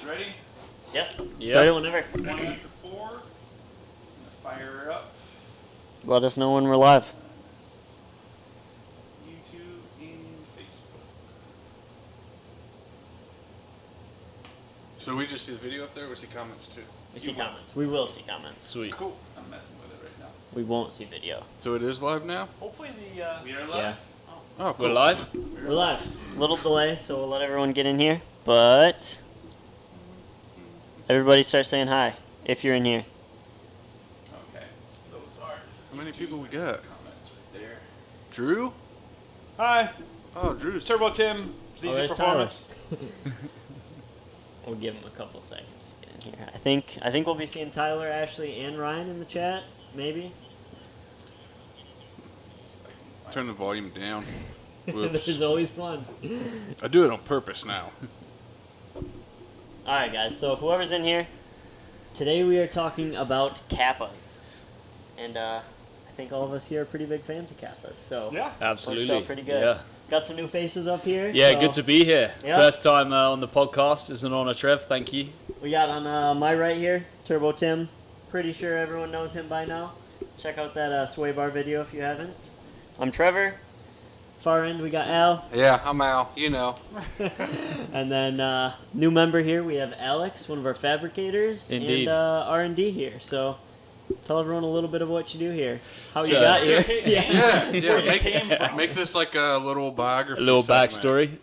ready? Yep. Start it whenever. 1 after 4. I'm gonna fire her up. Let us know when we're live. YouTube and Facebook. So we just see the video up there, or we see comments too? We see comments. We will see comments. Sweet. Cool. I'm messing with it right now. We won't see video. So it is live now? Hopefully we are live. Yeah. Oh, cool. We're live? We're live. Little delay, so we'll let everyone get in here. But everybody start saying hi if you're in here. Okay. Those are How many people we got? comments right there. Drew? Hi. Oh, Drew's. Turbo Tim. there's ZZPerformance. We'll give him a couple seconds to get in here. I think we'll be seeing Tyler, Ashley, and Ryan in the chat. Maybe. Turn the volume down. There's Whoops. always one. I do it on purpose now. Alright guys, so whoever's in here, today we are talking about Kappas. And I think all of us here are pretty big fans of Kappas, so Yeah. Absolutely. works out pretty good. Yeah, Got some new faces up here. yeah, so good to be here. Yeah. First time on the podcast. It's an honor, Trev. Thank you. We got on my right here, Turbo Tim. Pretty sure everyone knows him by now. Check out that sway bar video if you haven't. I'm Trevor. Far end, we got Al. Yeah, I'm Al. You know. And then new member here, we have Alex, one of our fabricators. Indeed. And R&D here. So tell everyone a little bit of what you do here. How you So- got here. Yeah, Where you came from. Make this like a little biography. A little segment.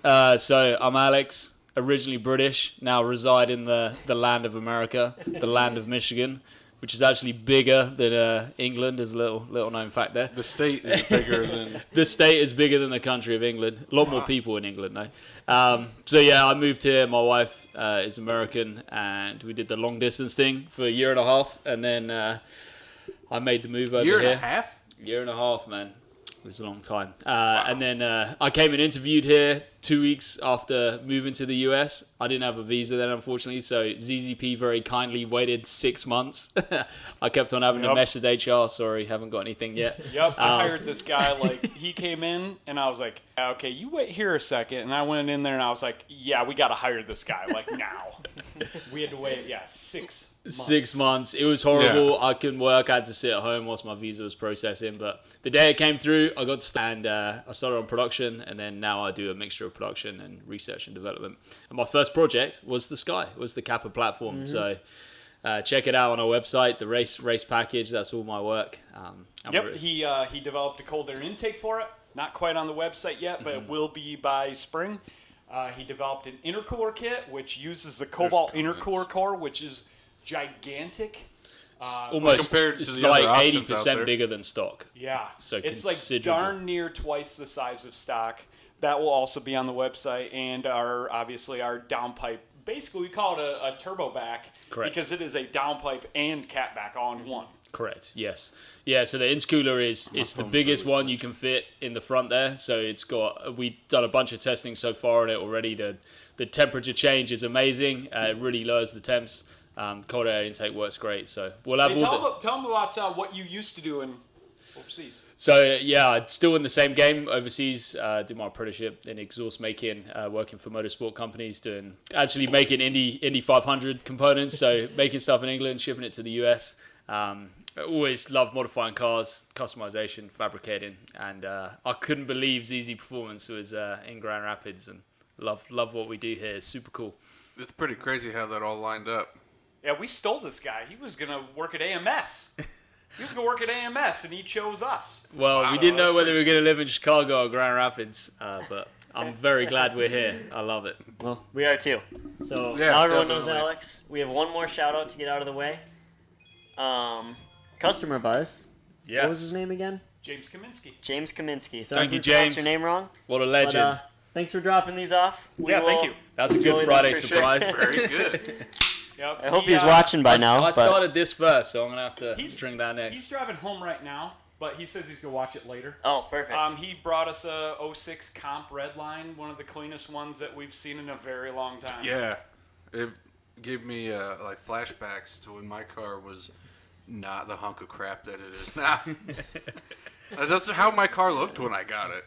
backstory. So I'm Alex, originally British, now reside in the land of America, the land of Michigan, which is actually bigger than England. There's a little known fact there. The state is bigger than. The state is bigger than the country of England. A lot more people in England, though. So yeah, I moved here. My wife is American, and we did the long distance thing for a year and a half, and then I made the move over Year here. and a half? Year and a half, man. It was a long time. And then I came and interviewed here 2 weeks after moving to the US. I didn't have a visa then, unfortunately, so ZZP very kindly waited 6 months. I kept on having to Yep. message HR. Sorry, haven't got anything yet. Yep, I hired this guy, like, he came in, and I was like, okay, you wait here a second, and I went in there, and I was like, yeah, we gotta hire this guy, like, now. We had to wait, 6 months. 6 months. It was horrible. I couldn't work. I had to sit at home whilst my visa was processing. But the day it came through, I got to stand. I started on production, and then now I do a mixture of production and research and development. And my first project was the Sky, was the Kappa platform. So check it out on our website. The race package. That's all my work. He developed a cold air intake for it. Not quite on the website yet, but it will be by spring. He developed an intercooler kit, which uses the Cobalt intercooler core, which is gigantic. Almost, compared to it's the other like options out 80% there. bigger than stock. Yeah, So it's like considerable. darn near twice the size of stock. That will also be on the website, and our downpipe. Basically, we call it a turbo back. Correct. Because it is a downpipe and catback all in one. Correct. Yes. Yeah. So the intercooler is the biggest one you can fit in the front there. So it's got. We've done a bunch of testing so far on it already. The temperature change is amazing. It really lowers the temps. Cold air intake works great. So we'll have Hey, all tell them about what you used to do in overseas. So yeah, still in the same game overseas. Did my apprenticeship in exhaust making, working for motorsport companies, actually making Indy 500 components. So making stuff in England, shipping it to the US. I always loved modifying cars, customization, fabricating, and I couldn't believe ZZPerformance was in Grand Rapids, and love what we do here. It's super cool. It's pretty crazy how that all lined up. Yeah, we stole this guy. He was gonna work at AMS. He was gonna work at AMS, and he chose us. Well, Wow, we didn't know that's whether we pretty were going to live in Chicago or Grand Rapids, but I'm very glad we're here. I love it. Well, we are too. So Yeah, now everyone knows definitely. Alex. We have one more shout out to get out of the way. Customer of ours. Yes. What was his name again? James Kaminsky. James Kaminsky. So Thank if you, we pronounced James. your name wrong. What a But, legend. thanks for dropping these off. We Yeah, thank will you. That's a enjoy good them Friday for sure. surprise. Very good. Yep. I hope he's watching by now. I but started this first, so I'm going to have to drink that next. He's driving home right now, but he says he's gonna watch it later. Oh, perfect. He brought us a 06 Comp Redline, one of the cleanest ones that we've seen in a very long time. Yeah, it gave me like flashbacks to when my car was not the hunk of crap that it is now. That's how my car looked when I got it.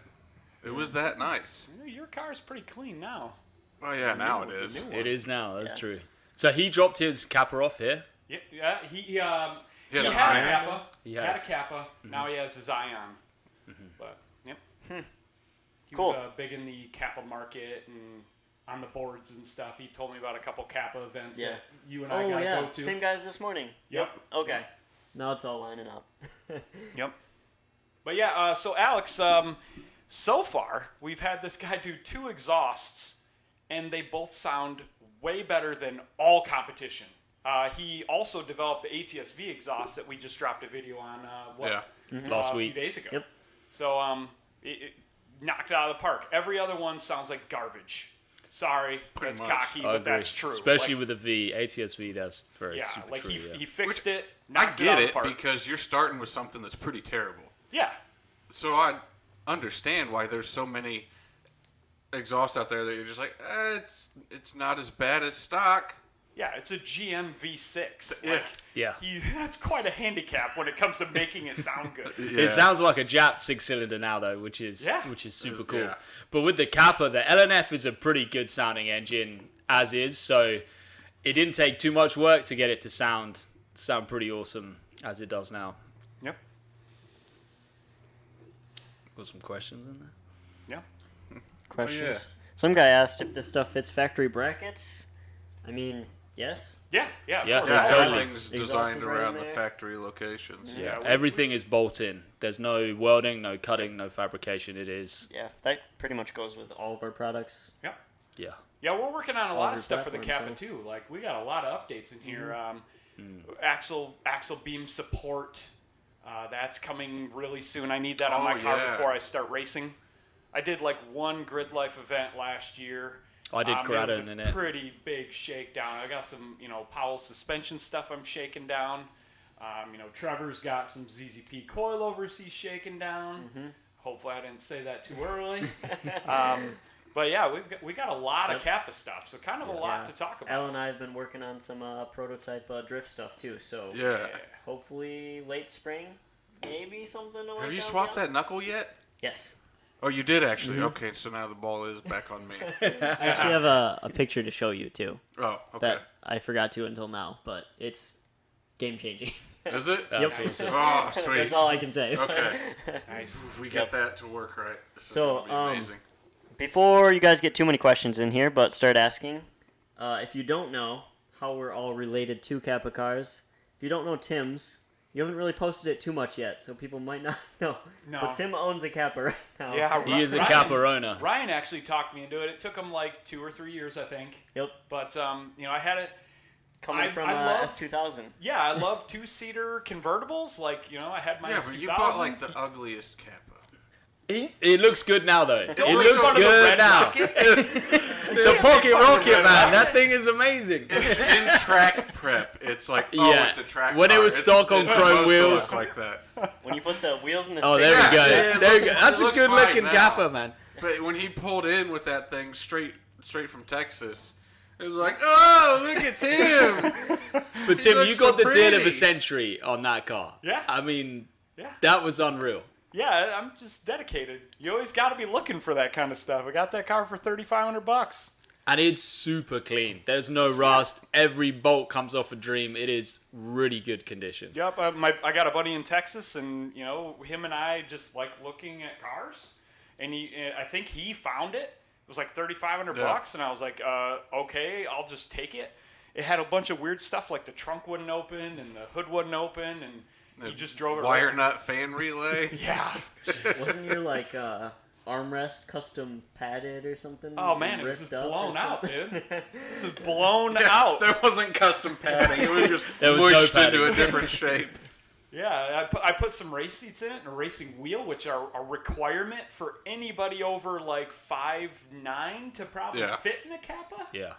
It was that nice. You know, your car's pretty clean now. Oh yeah, now it is. The new one. It is now. That's Yeah. true. So he dropped his Kappa off here. Yeah, he had a an Kappa. He He had had it. a Kappa. Now he has his Ion. But yep. He Cool. was big in the Kappa market and on the boards and stuff. He told me about a couple Kappa events that you and I Oh got to yeah, go to. same guys this morning. Yep. Okay. Now it's all lining up. Yep. But yeah, so Alex, so far we've had this guy do 2 exhausts, and they both sound way better than all competition. He also developed the ATS-V exhaust that we just dropped a video on Last a week. few days ago. Yep. So it knocked it out of the park. Every other one sounds like garbage. Sorry, Pretty that's much. cocky, I but agree. that's true. Especially Like, with the V, ATS-V, that's very yeah, super like true. he fixed it. I Knocked get out of it the park. because you're starting with something that's pretty terrible. Yeah. So I understand why there's so many exhausts out there that you're just like, it's not as bad as stock. Yeah, it's a GM V6. Yeah. Like, Yeah. that's quite a handicap when it comes to making it sound good. Yeah. It sounds like a Jap 6-cylinder now, though, which is super cool. Yeah. But with the Kappa, the LNF is a pretty good sounding engine as is, so it didn't take too much work to get it to sound pretty awesome as it does now. Yep. Got some questions in there? Yeah. Questions. yeah. Some guy asked if this stuff fits factory brackets. I mean, yes. Yeah. Yeah. Yeah, Of course. yeah, Yeah, totally. everything's Exhaust designed is right around in the there. factory locations. Yeah, Everything is bolt in. There's no welding, no cutting, no fabrication. It is, Yeah, that pretty much goes with all of our products. Yep. yeah. Yeah, we're working on a All lot of of your stuff for the Kappa platforms, too. Like we got a lot of updates in here. Axle beam support. That's coming really soon. I need that on Oh, my car yeah. before I start racing. I did like one Grid Life event last year. I did It Gradon was in a it. pretty big shakedown. I got some, Powell suspension stuff I'm shaking down. Trevor's got some ZZP coilovers he's shaking down. Hopefully I didn't say that too early. But yeah, we got a lot of Kappa stuff, so kind of a lot to talk about. Al and I have been working on some prototype drift stuff too, so Yeah. hopefully late spring, maybe something to work Have you out swapped now? that knuckle yet? Yes. Oh, you did actually. Okay, so now the ball is back on me. I actually have a picture to show you too Oh, okay. that I forgot to until now, but it's game changing. Is it? That's Yep. awesome. Oh, sweet. That's all I can say. Okay. Nice. If we get that to work right, this is So, gonna be amazing. Before you guys get too many questions in here, but start asking, if you don't know how we're all related to Kappa cars, if you don't know Tim's, you haven't really posted it too much yet, so people might not know. No. But Tim owns a Kappa right now. Yeah, He is a Ryan- Kappa owner. Ryan actually talked me into it. It took him like 2 or 3 years, I think. Yep. But I had it. Coming from I love- S2000. Yeah, I love 2-seater convertibles. Like I had my Yeah, S2000. but you bought like the ugliest Kappa. It looks good now, though. It Don't make looks fun of the good red now. rocket. The Pocket Rocket, man. That thing is amazing. It's in track prep. It's like, oh, Yeah. it's a track When it car. was stock on it's chrome supposed to wheels. look like that. When you put the wheels in the Oh, stick. there we go. Yeah, it There we looks- go. That's it a looks good looking fine now. Kappa, man. But when he pulled in with that thing straight from Texas, it was like, oh, look at Tim. But Tim, looks you got so the deal of pretty. a century on that car. Yeah. I mean, Yeah. that was unreal. Yeah, I'm just dedicated. You always got to be looking for that kind of stuff. I got that car for $3,500. And it's super clean. There's no rust. Every bolt comes off a Dream. It is really good condition. Yep, I got a buddy in Texas, and him and I just like looking at cars, and I think he found it. It was like $3,500, and I was like, okay, I'll just take it. It had a bunch of weird stuff, like the trunk wouldn't open and the hood wouldn't open, and he just drove it. Wire right. nut fan relay. Yeah. Wasn't your armrest custom padded or something? Oh man, it was just ripped up or blown out, something? dude. This is blown out. There wasn't custom padding. It was just There was no mushed into a padding. different shape. Yeah, I put some race seats in it and a racing wheel, which are a requirement for anybody over like 5'9" to probably Yeah. fit in a Kappa. Yeah.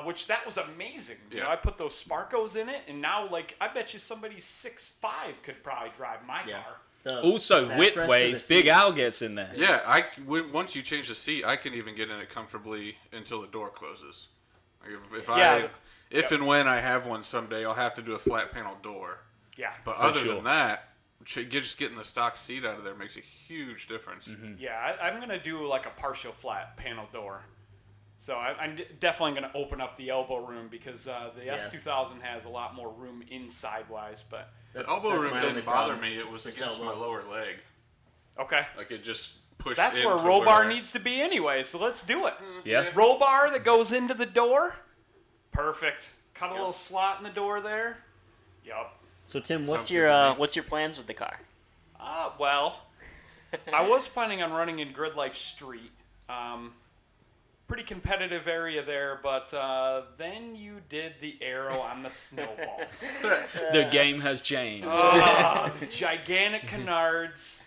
Which that was amazing. Yeah. I put those Sparkos in it, and now I bet you somebody 6'5" could probably drive my Yeah. car. The Also, backrest width of ways, the Big seat. Al gets in there. Yeah, once you change the seat, I can even get in it comfortably until the door closes. Like if and when I have one someday, I'll have to do a flat panel door. Yeah. But For other sure. than that, just getting the stock seat out of there makes a huge difference. Yeah, I'm going to do like a partial flat panel door. So I'm definitely going to open up the elbow room because the S2000 has a lot more room inside-wise. But The elbow that's room my doesn't only bother problem. me. It was Just against my elbows. lower leg. okay, Like it just pushed that's in where a to roll bar where- needs to be anyway. So let's do it. Yeah. Roll bar that goes into the door. Perfect. Cut a little slot in the door there. Yup. So Tim, what's Sounds your good to me. what's your plans with the car? Well, I was planning on running in Grid Life Street. Pretty competitive area there, but then you did the arrow on the snowballs. The game has changed. The gigantic canards,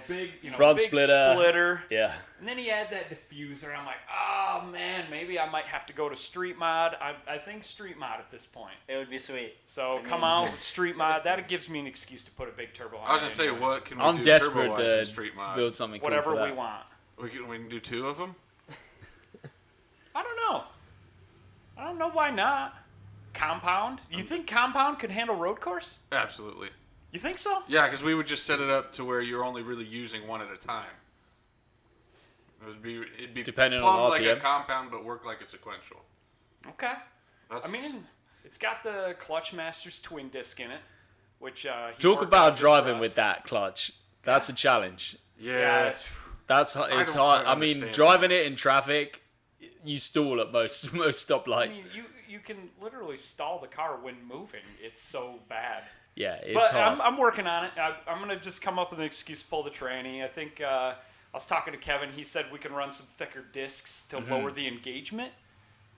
big, Front big splitter. Yeah. And then he had that diffuser. I'm like, oh man, maybe I might have to go to Street Mod. I think Street Mod at this point. It would be sweet. So come out, Street Mod. That gives me an excuse to put a big turbo on. I was gonna it say, anyway. what can we I'm do desperate turbo-wise in to Street Mod? build something cool Whatever for that. we want. We can do 2 of them. I don't know. I don't know why not. Compound? You think Compound could handle road course? Absolutely. You think so? Yeah, because we would just set it up to where you're only really using one at a time. It'd be Depending on plumbed like a RPM. compound, but work like a sequential. Okay. That's, I mean, it's got the Clutch Masters twin disc in it, which he Talk worked about out just for driving us. with that clutch. That's a challenge. yeah. It's don't hard. quite I mean, understand driving it in traffic, you stall at most I stoplights. mean, you can literally stall the car when moving. It's so bad. Yeah, it's But hard. I'm working on it. I'm going to just come up with an excuse to pull the tranny. I think I was talking to Kevin. He said we can run some thicker discs to lower the engagement,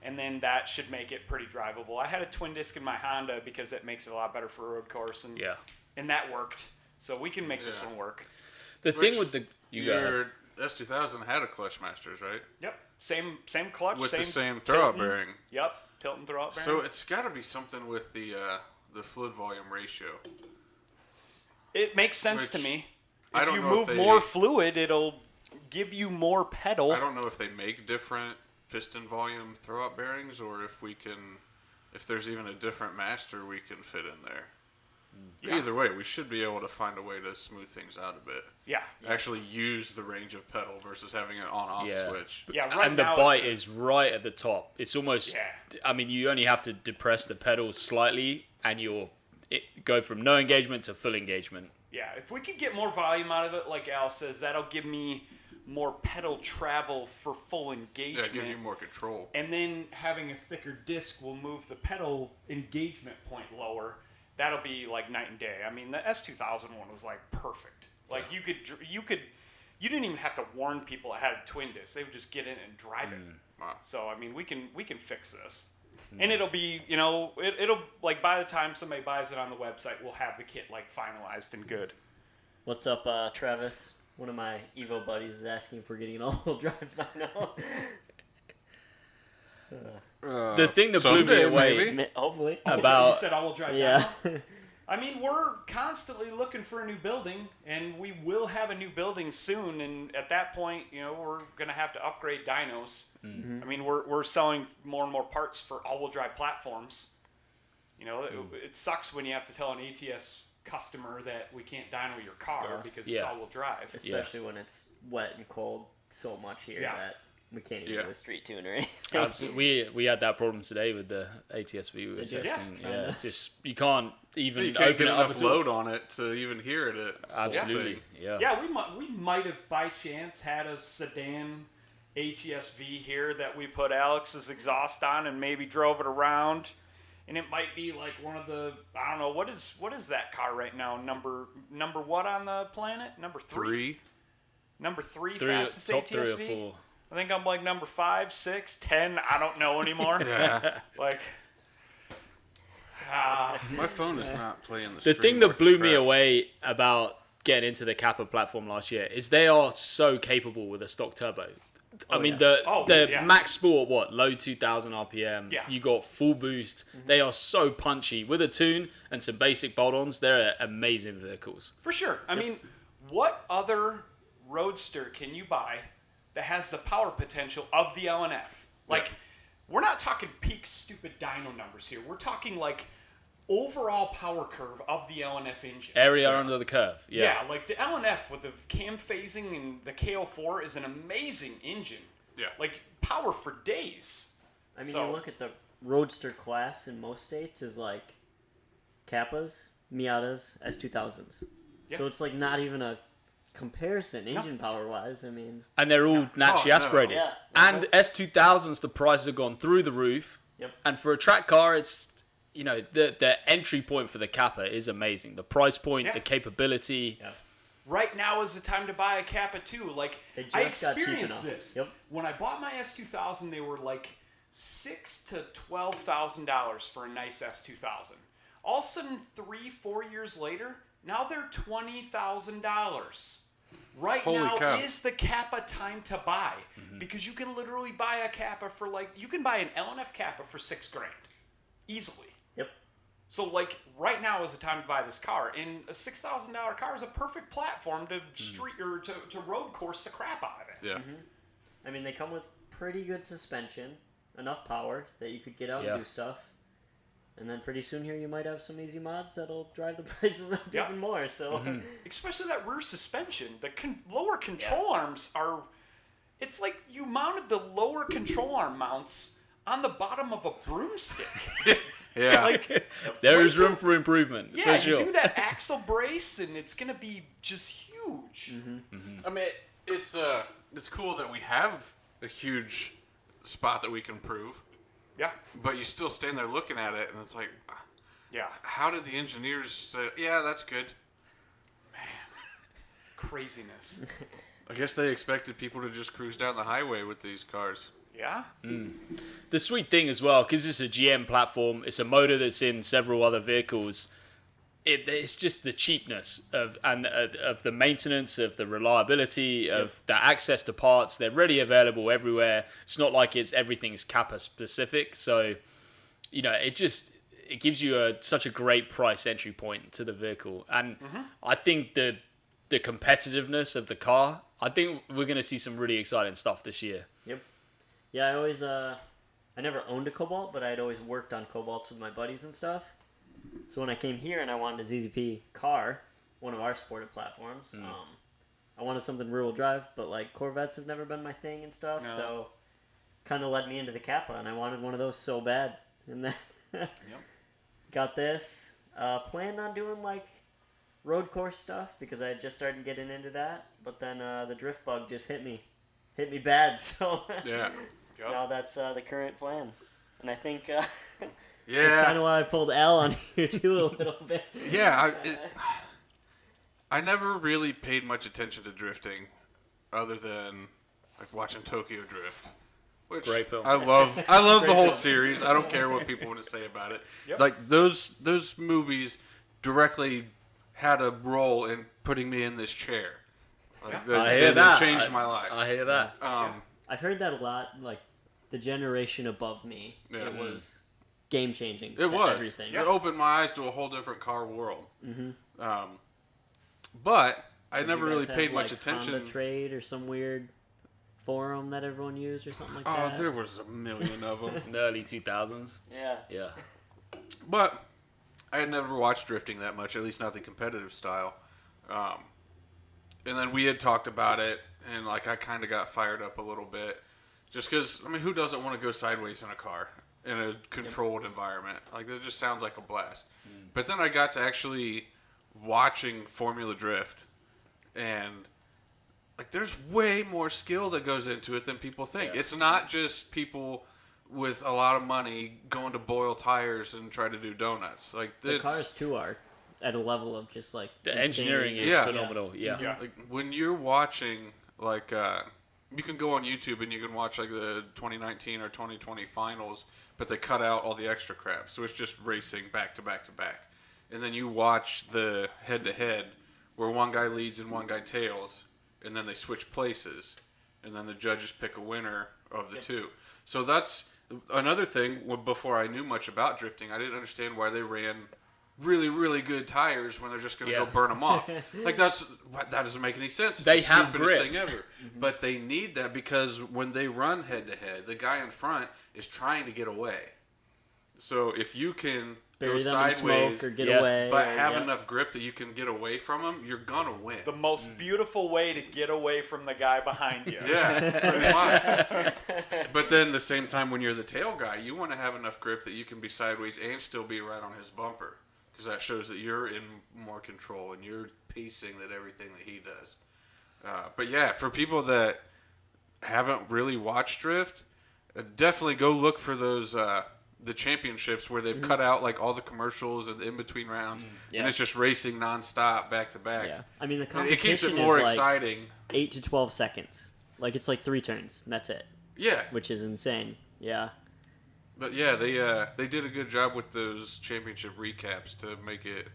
and then that should make it pretty drivable. I had a twin disc in my Honda because it makes it a lot better for road course, and Yeah. and that worked. So we can make this Yeah. one work. The thing Which with the you go ahead. Your S2000 had a Clutch Masters, right? Yep, same clutch, With same the same throwout tilting. bearing. Yep, tilt and throwout bearing. So it's got to be something with the fluid volume ratio. It makes sense to Which me. I If don't you know move if more they- fluid, it'll give you more pedal. I don't know if they make different piston volume throwout bearings, or if there's even a different master we can fit in there. Yeah. Either way, we should be able to find a way to smooth things out a bit. Yeah. Actually use the range of pedal versus having an on-off Yeah. switch. Yeah, right And the now bite it's is right at the top. It's almost. Yeah. I mean, you only have to depress the pedal slightly, and go from no engagement to full engagement. Yeah, if we could get more volume out of it, like Al says, that'll give me more pedal travel for full Yeah, engagement. it gives you more control. And then having a thicker disc will move the pedal engagement point lower. That'll be like night and day. I mean, the S2000 one was like perfect. Like you didn't even have to warn people it had a twin disc. They would just get in and drive it. Wow. So I mean, we can fix this. And it'll be, it'll like by the time somebody buys it on the website, we'll have the kit like finalized and good. What's up, Travis? One of my Evo buddies is asking if we're getting an all-wheel drive now. The thing that blew me someday, away maybe. Hopefully. you about said all-wheel drive Yeah. now? I mean, we're constantly looking for a new building, and we will have a new building soon. And at that point, we're going to have to upgrade dynos. Mm-hmm. I mean, we're selling more and more parts for all-wheel drive platforms. It sucks when you have to tell an ATS customer that we can't dyno your car because it's Yeah. all-wheel drive. Especially when it's wet and cold so much here Yeah. that we can't even Yeah. do a street tune or anything. Absolutely. We had that problem today with the ATS-V we were Did you? testing. Yeah, Yeah, kinda. just you can't even You can't open get it up enough at all. load on it to even hear it. At full Absolutely. sing. Yeah. Yeah, we might have by chance had a sedan ATS-V here that we put Alex's exhaust on and maybe drove it around, and it might be like one of the, I don't know, what is that car right now? Number what on the planet? Number three. Number three fastest top 3 or ATS-V. 4. I think I'm like number 5, 6, 10. I don't know anymore. Yeah. Like, My phone is not playing the The stream thing that worth blew a me crap. away about getting into the Kappa platform last year is they are so capable with a stock turbo. I mean, yeah. the yeah. max sport, low 2,000 RPM. Yeah. You got full boost. They are so punchy. With a tune and some basic bolt-ons, they're amazing vehicles. for sure. I mean, what other roadster can you buy that has the power potential of the LNF? Like, we're not talking peak stupid dyno numbers here. We're talking like overall power curve of the LNF engine. Area under the curve. Yeah, like the LNF with the cam phasing and the KO4 is an amazing engine. Yeah. Like power for days. I mean, So- you look at the Roadster class in most states is like Kappas, Miatas, S2000s. Yeah. So it's like not even a comparison engine power wise. I mean, And they're all naturally Oh, no. aspirated. Yeah. And S2000s, the prices have gone through the roof. Yep. And for a track car, it's, you know, the entry point for the Kappa is amazing. The price point, Yeah. the capability. yeah. Right now is the time to buy a Kappa too. Like They just I got cheap experienced enough. this. Yep. When I bought my S2000, they were like $6,000 to $12,000 for a nice S2000. All of a sudden, 3-4 years later, now they're $20,000. Right Holy now cow. is the Kappa time to buy because you can literally buy a Kappa for you can buy an LNF Kappa for $6,000 easily. Yep. So, like, right now is the time to buy this car. And a $6,000 car is a perfect platform to street or to road course the crap out of it. Yeah. I mean, they come with pretty good suspension, enough power that you could get out Yeah. and do stuff. And then pretty soon here you might have some easy mods that'll drive the prices up Yeah. even more. So Especially that rear suspension. The lower control arms are. It's like you mounted the lower control arm mounts on the bottom of a broomstick. Yeah. Like, There wait is room till- for improvement. Yeah, for sure. you do that axle brace, and it's gonna be just huge. I mean, it's cool that we have a huge spot that we can prove, Yeah, but you still stand there looking at it, and it's like, yeah, how did the engineers say, yeah, that's good? craziness. I guess they expected people to just cruise down the highway with these cars. Yeah, The sweet thing as well, because it's a GM platform, it's a motor that's in several other vehicles. It's just the cheapness of the maintenance, of the reliability, of the access to parts. They're ready available everywhere. It's not like everything's Kappa specific. So, you know, it gives you such a great price entry point to the vehicle. And I think the competitiveness of the car, I think we're going to see some really exciting stuff this year. Yep. Yeah, I always I never owned a Cobalt, but I'd always worked on Cobalts with my buddies and stuff. So when I came here and I wanted a ZZP car, one of our supported platforms, I wanted something rear-wheel drive, but like Corvettes have never been my thing and stuff, No. so kind of led me into the Kappa, and I wanted one of those so bad. And then got this. Planned on doing like road course stuff because I had just started getting into that, but then the drift bug just hit me bad. So Yeah. now that's the current plan, and I think Yeah. that's kind of why I pulled Al on here too a little bit. Yeah, I never really paid much attention to drifting, other than like watching Tokyo Drift, which Great film. I love. I love the whole series. I don't care what people want to say about it. Yep. Like those movies directly had a role in putting me in this chair. Like, I hear that. They changed my life. I hear that. I've heard that a lot. Like the generation above me, Yeah. it was game changing. It was. Everything. It opened my eyes to a whole different car world. But I Did never you really guys paid have, much like, attention. Honda Trade or some weird forum that everyone used or something like Oh, that. there was a million of them. In the early 2000s. Yeah. Yeah. But I had never watched drifting that much, at least not the competitive style. And then we had talked about it, and like I kind of got fired up a little bit, just because I mean, who doesn't want to go sideways in a car in a controlled environment? Like that just sounds like a blast. But then I got to actually watching Formula Drift, and like there's way more skill that goes into it than people think. Yeah. It's not just people with a lot of money going to boil tires and try to do donuts. Like The it's, cars too are at a level of just like The insane. engineering is Yeah. phenomenal. Yeah. Yeah. like when you're watching like you can go on YouTube and you can watch like the 2019 or 2020 finals, but they cut out all the extra crap, so it's just racing back to back to back. And then you watch the head to head where one guy leads and one guy tails, and then they switch places, and then the judges pick a winner of the two. So that's another thing. Before I knew much about drifting, I didn't understand why they ran really, really good tires when they're just going to go burn them off. Like that doesn't make any sense. It's They the have stupidest grip. thing ever. But they need that because when they run head to head, the guy in front is trying to get away. So if you can Bury go them in sideways, smoke or get Yeah. away. but or- have yeah. enough grip that you can get away from them, you're gonna win. The most beautiful way to get away from the guy behind you. Yeah, pretty much. But then, the same time, when you're the tail guy, you want to have enough grip that you can be sideways and still be right on his bumper, because that shows that you're in more control and you're pacing that everything that he does. But yeah, for people that haven't really watched drift, definitely go look for those the championships where they've cut out like all the commercials and in between rounds, Yeah. and it's just racing nonstop back to back. Yeah. I mean, the And competition it keeps it more is like exciting. 8 to 12 seconds. Like, it's like 3 turns, and that's it, Yeah, which is insane. Yeah. but yeah, they did a good job with those championship recaps to make it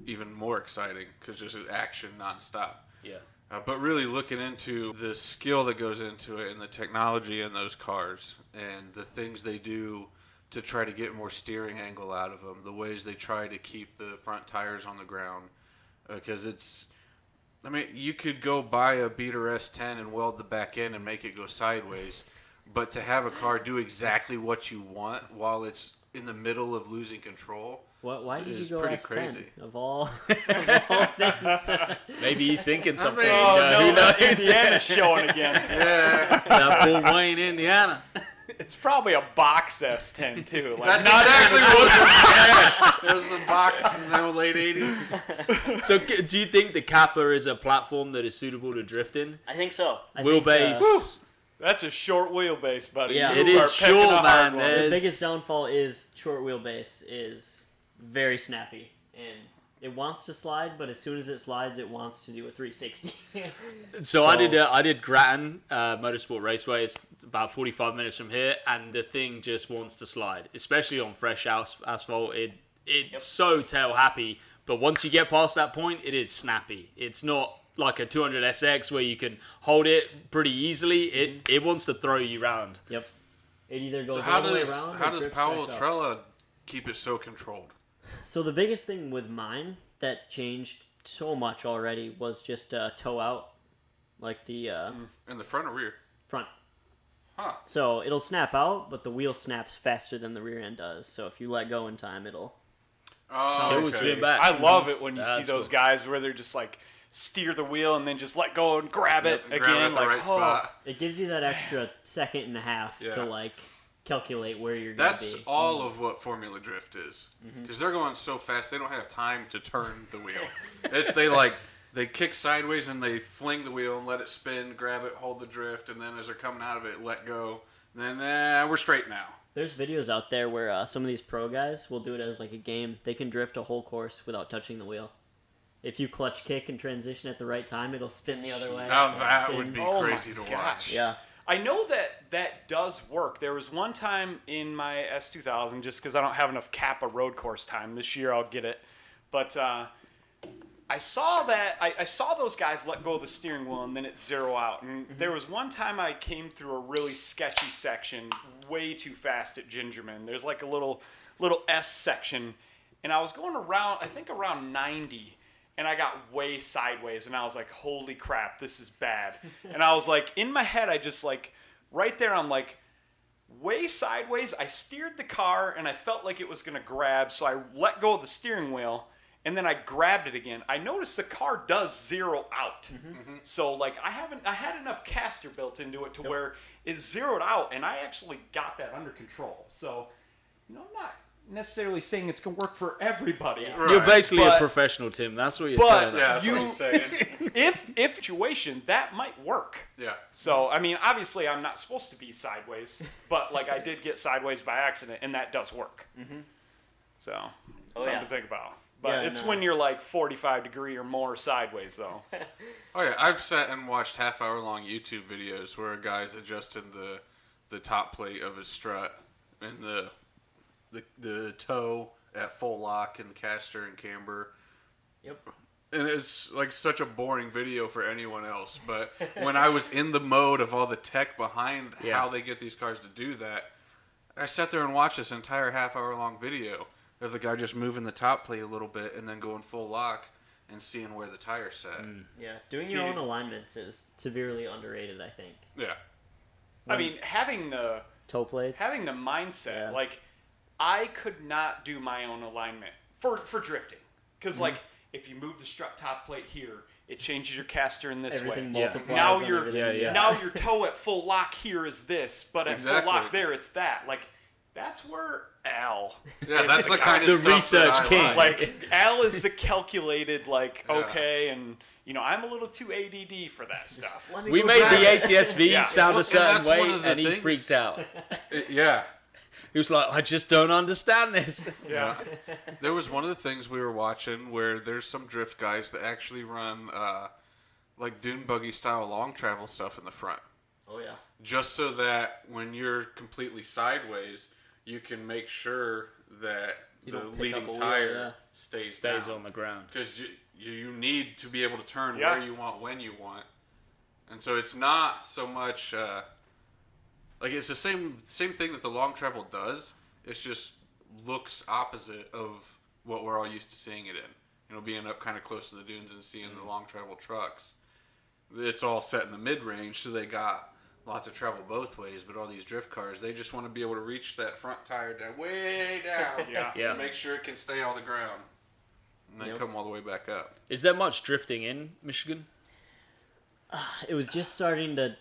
even more exciting because just action nonstop. Yeah. But really looking into the skill that goes into it and the technology in those cars and the things they do to try to get more steering angle out of them, the ways they try to keep the front tires on the ground. Because you could go buy a beater S10 and weld the back end and make it go sideways, but to have a car do exactly what you want while it's in the middle of losing control. Why did you It's go pretty S10 crazy. of all things? Maybe he's thinking something. mean- Oh who no, knows? Indiana's showing again. Yeah, That Fort Wayne, Indiana. It's probably a box S10 too. Like that's not exactly what it was. It was a box in the late 80s. So, do you think the Kappa is a platform that is suitable to drift in? I think so. Wheelbase. That's a short wheelbase, buddy. Yeah. You It is are picking short, a hard man. one. There's- The biggest downfall is short wheelbase is very snappy, and it wants to slide, but as soon as it slides, it wants to do a 360. So I did Grattan Motorsport Raceway. It's about 45 minutes from here, and the thing just wants to slide, especially on fresh asphalt. It's so tail happy, but once you get past that point, it is snappy. It's not like a 200 SX where you can hold it pretty easily. It wants to throw you around. Yep. It either goes So all the way around how or does grips Powell back up. Trella keep it so controlled? So the biggest thing with mine that changed so much already was just toe out, like the In the front or rear? front. Huh. So it'll snap out, but the wheel snaps faster than the rear end does. So if you let go in time, it'll... Oh, It will swing back. I love it when you see That's those cool. guys where they're just like steer the wheel and then just let go and grab it Grab again. it at the like, right spot. It gives you that extra second and a half Yeah. to like calculate where you're going to That's be. all of what Formula Drift is. Because they're going so fast, they don't have time to turn the wheel. They kick sideways and they fling the wheel and let it spin, grab it, hold the drift, and then as they're coming out of it, let go. And then, we're straight now. There's videos out there where some of these pro guys will do it as like a game. They can drift a whole course without touching the wheel. If you clutch kick and transition at the right time, it'll spin the other way. Now It'll that spin. would be Oh my crazy to watch. gosh. Yeah. I know that does work. There was one time in my S2000, just because I don't have enough Kappa road course time. This year I'll get it. But I saw that. I saw those guys let go of the steering wheel and then it zero out. And there was one time I came through a really sketchy section way too fast at Gingerman. There's like a little S section. And I was going around, I think around 90. And I got way sideways, and I was like, holy crap, this is bad. And I was like, in my head, I just like, right there, I'm like, way sideways. I steered the car, and I felt like it was going to grab, so I let go of the steering wheel, and then I grabbed it again. I noticed the car does zero out. So, like, I had enough caster built into it to where it zeroed out, and I actually got that under control. So, I'm not necessarily saying it's going to work for everybody. Right. You're basically But- a professional, Tim. That's what you're but- saying. Yeah, that's You- what he's saying. if situation, that might work. Yeah. So, I mean, obviously I'm not supposed to be sideways, but like I did get sideways by accident, and that does work. So, something yeah. to think about. But Yeah, it's no. when you're like 45 degree or more sideways, though. Oh yeah, I've sat and watched half-hour-long YouTube videos where a guy's adjusting the top plate of his strut and the toe at full lock and caster and camber. Yep. And it's like such a boring video for anyone else. But when I was in the mode of all the tech behind how they get these cars to do that, I sat there and watched this entire half-hour-long video of the guy just moving the top plate a little bit and then going full lock and seeing where the tire's set. Yeah. Doing See- your own alignments is severely underrated, I think. Yeah. I mean, having the Toe plates. mindset, Yeah. like I could not do my own alignment for drifting. Because, like, if you move the strut top plate here, it changes your caster in this Everything way. multiplies Now on your everything. now your toe at full lock here is this, but at full Exactly. lock there it's that. Like, that's where Al. Yeah, is that's the kind of The stuff research that I king. Like, Al is the calculated, like, Yeah. okay, and I'm a little too ADD for that stuff. Let me We go made back. the ATSV Yeah. sound Well, a certain and that's one way, of the and he things- freaked out. Yeah. He was like, I just don't understand this. Yeah. There was one of the things we were watching where there's some drift guys that actually run like dune buggy style long travel stuff in the front. Oh yeah. Just so that when you're completely sideways, you can make sure that You the don't pick leading up a wheel, tire yeah. stays Stays down. on the ground. Because you need to be able to turn Yeah. where you want when you want. And so it's not so much like it's the same thing that the long travel does. It's just looks opposite of what we're all used to seeing it in. Being up kind of close to the dunes and seeing the long travel trucks. It's all set in the mid range, so they got lots of travel both ways. But all these drift cars, they just want to be able to reach that front tire down way down, Yeah. to make sure it can stay on the ground, and then come all the way back up. Is there much drifting in Michigan? It was just starting to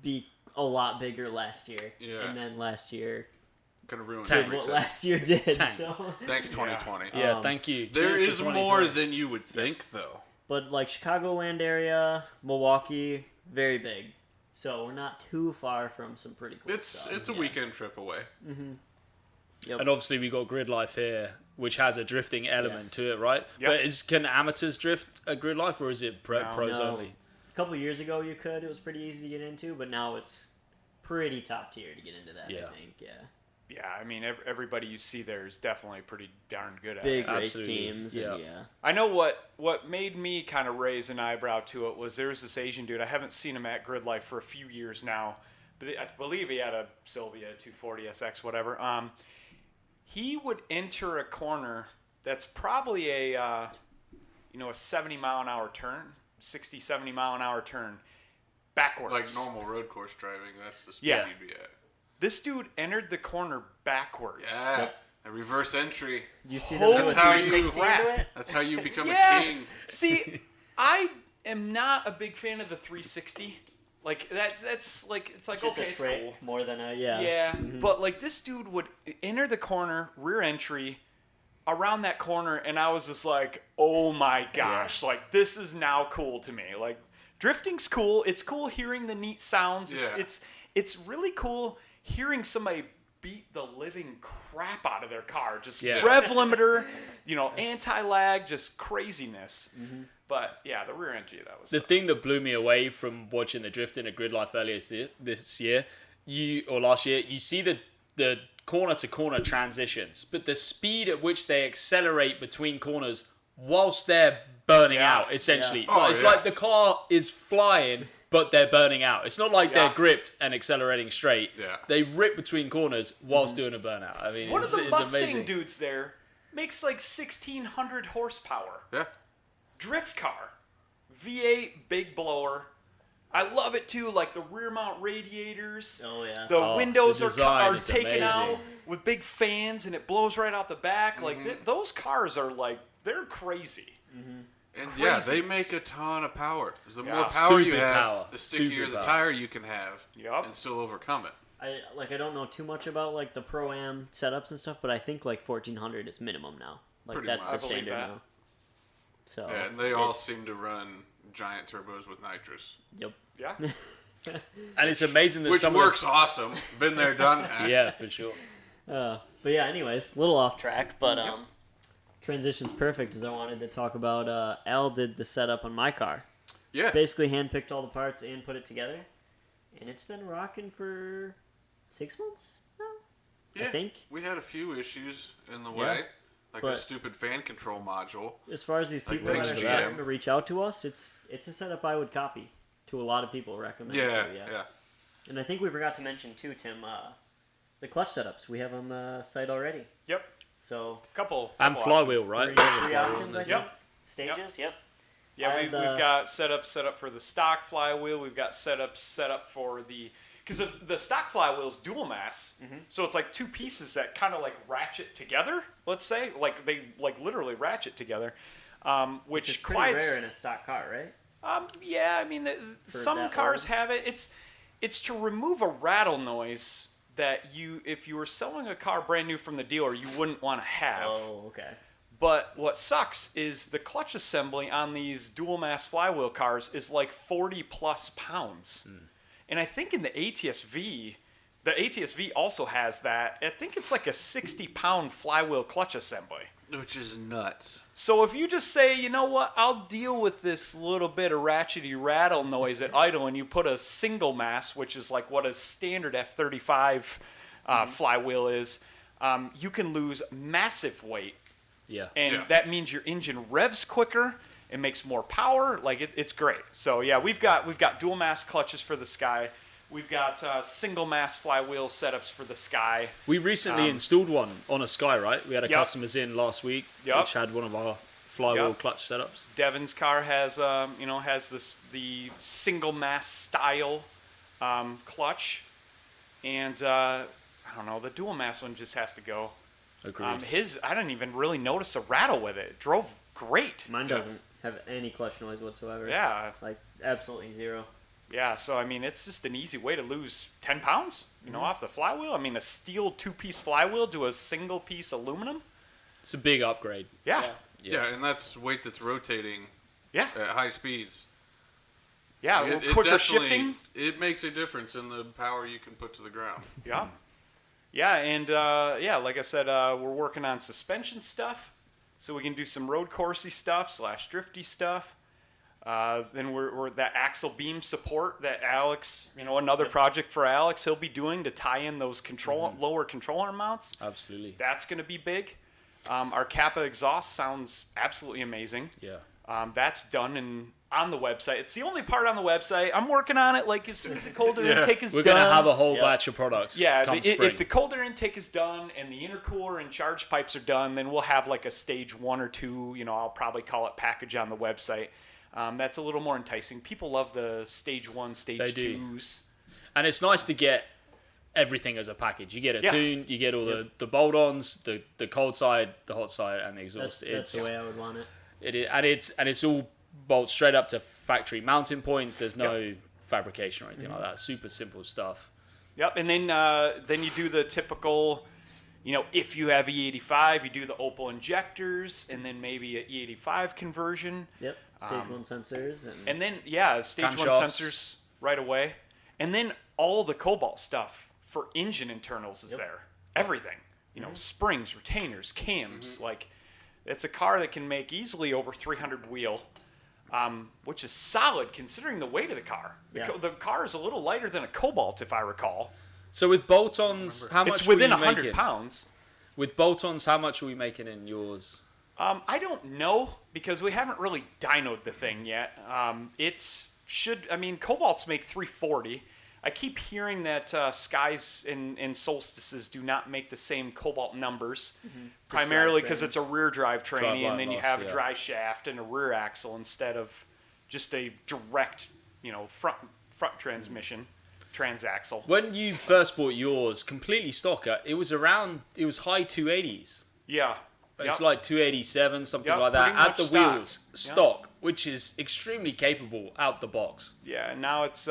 be a lot bigger last year. Yeah. And then last year Kind of ruined Tank. did what everything. last year did. Tanked. So. Thanks, 2020. Yeah, thank you. There Cheers to is 2020. more than you would think, though. But like Chicagoland area, Milwaukee, very big. So we're not too far from some pretty cool It's stuff. a weekend trip away. Yep. And obviously we got Grid Life here, which has a drifting element Yes. to it, right? Yep. But can amateurs drift a Grid Life, or is it pros No. only? A couple years ago you could. It was pretty easy to get into, but now it's pretty top tier to get into that, Yeah. I think. Yeah. Yeah, I mean, everybody you see there is definitely pretty darn good at Big it. race Absolutely. teams. Yeah. And yeah. I know what made me kind of raise an eyebrow to it was there was this Asian dude. I haven't seen him at Grid Life for a few years now, but I believe he had a Sylvia 240 SX, whatever. He would enter a corner that's probably a 70 mile an hour turn, 60, 70 mile an hour turn backwards. Like normal road course driving, that's the speed Yeah. you'd be at. This dude entered the corner backwards. Yeah, a reverse entry. You see Holy them with how you 360 crap. into it? That's how you become Yeah. a king. See, I am not a big fan of the 360. Like that's like it's like Just okay, a it's trick cool. more than a Yeah, but like this dude would enter the corner, rear entry, around that corner, and I was just like, oh my gosh, like this is now cool to me. Like drifting's cool. It's cool hearing the neat sounds. Yeah. It's really cool hearing somebody beat the living crap out of their car. Just Yeah. rev limiter, anti-lag, just craziness. But yeah, the rear entry, that was The thing that blew me away from watching the drifting at Grid Life earlier this year, last year, you see the corner to corner transitions, but the speed at which they accelerate between corners whilst they're burning Yeah. out, essentially. Yeah. Oh, It's yeah. like the car is flying, but they're burning out. It's not like Yeah. they're gripped and accelerating straight. Yeah. They rip between corners whilst doing a burnout. I mean, one it's, of the it's Mustang amazing. dudes there makes like 1,600 horsepower. Yeah. Drift car, V8 big blower. I love it too, like the rear mount radiators. Oh yeah. The Oh, windows the are design is taken amazing. out with big fans, and it blows right out the back. Like those cars are like they're crazy. And yeah, they Craziness. make a ton of power. The Yeah. more power you Stupid have, power. the stickier Stupid the power. tire you can have, Yup. and still overcome it. I don't know too much about like the Pro-Am setups and stuff, but I think like 1,400 is minimum now. Like Pretty that's much. the I believe standard that. now. So Yeah, and they all it's- seem to run giant turbos with nitrous, Yep. Yeah. And it's amazing that which some works awesome. Been there, done that. Yeah, for sure. But yeah, anyways, a little off track, but transition's perfect as I wanted to talk about Al did the setup on my car. Yeah. Basically handpicked all the parts and put it together. And it's been rocking for 6 months now. Yeah. I think. We had a few issues in the Yeah. way, like But- a stupid fan control module. As far as these Like, people thanks that are to starting GM. to reach out to us, it's a setup I would copy to a lot of people. Recommend. Yeah, too, yeah. And I think we forgot to mention too, Tim, the clutch setups we have on the site already. Yep. So Couple. And couple flywheel, options. right? three options, I think. Yep. Stages. Yep. Yeah, I we've had, got set up for the stock flywheel. We've got set up for the because the stock flywheel's dual mass, so it's like two pieces that kind of like ratchet together. Let's say like they like literally ratchet together, which It's pretty quiets. rare in a stock car, right? Yeah, I mean some that cars old? have it. It's to remove a rattle noise that if you were selling a car brand new from the dealer, you wouldn't want to have. Oh, okay. But what sucks is the clutch assembly on these dual mass flywheel cars is like 40 plus pounds. And I think in the ATS-V also has that. I think it's like a 60-pound flywheel clutch assembly. Which is nuts. So if you just say, you know what, I'll deal with this little bit of ratchety rattle noise at idle, and you put a single mass, which is like what a standard F35 flywheel is, you can lose massive weight. Yeah. And that means your engine revs quicker. It makes more power. Like it's great. So yeah, we've got dual mass clutches for the Sky. We've got single mass flywheel setups for the Sky. We recently installed one on a Sky, right? We had a Yep. customers in last week, Yep. which had one of our flywheel Yep. clutch setups. Devin's car has the single mass style clutch, and I don't know, the dual mass one just has to go. Agreed. I didn't even really notice a rattle with it. It drove great. Mine doesn't have any clutch noise whatsoever. Yeah, Like, absolutely zero. yeah. So I mean, it's just an easy way to lose 10 pounds, off the flywheel. I mean, a steel 2-piece flywheel to a single piece aluminum. It's a big upgrade. Yeah, Yeah, and that's weight that's rotating yeah, at high speeds. yeah. It Quicker definitely- shifting. It makes a difference in the power you can put to the ground. Yeah. Yeah, and like I said, we're working on suspension stuff, so we can do some road coursey stuff / drifty stuff. Then we're that axle beam support that Alex, another project for Alex, he'll be doing to tie in those lower control arm mounts. Absolutely. That's going to be big. Our Kappa exhaust sounds absolutely amazing. Yeah. That's done and on the website. It's the only part on the website. I'm working on it. Like as soon as the colder intake is We're done. going to have a whole batch of products. Yeah, come if spring. the colder intake is done and the intercooler and charge pipes are done, then we'll have like a stage 1 or 2. I'll probably call it package on the website. That's a little more enticing. People love the stage 1, stage They do. 2s. And it's nice to get everything as a package. You get a Yeah. tune, you get all the bolt-ons, the cold side, the hot side, and the exhaust. That's the way I would want it. It is, and it's all bolt straight up to factory mounting points. There's no fabrication or anything like that. Super simple stuff. Yep, and then you do the typical, if you have E85, you do the Opal injectors, and then maybe an E85 conversion. Yep. Stage 1 sensors. And then, stage 1 Camshafts. sensors right away. And then all the Cobalt stuff for engine internals is there. Everything. Springs, retainers, cams. Like, it's a car that can make easily over 300 wheel, which is solid considering the weight of the car. The car is a little lighter than a Cobalt, if I recall. So with bolt-ons, how much It's within were you 100 making? pounds. With bolt-ons, how much are we making in yours? I don't know because we haven't really dynoed the thing yet. Cobalts make 340. I keep hearing that Skies and Solstices do not make the same Cobalt numbers, primarily because it's a rear drive tranny, and then you have a dry shaft and a rear axle instead of just a direct, front transmission, transaxle. When you first bought yours, completely stock, it was high 280s. Yeah. It's Yep. like 287, something Yep, like that, pretty at much the stock. wheels, stock, which is extremely capable out the box. Yeah, and now it's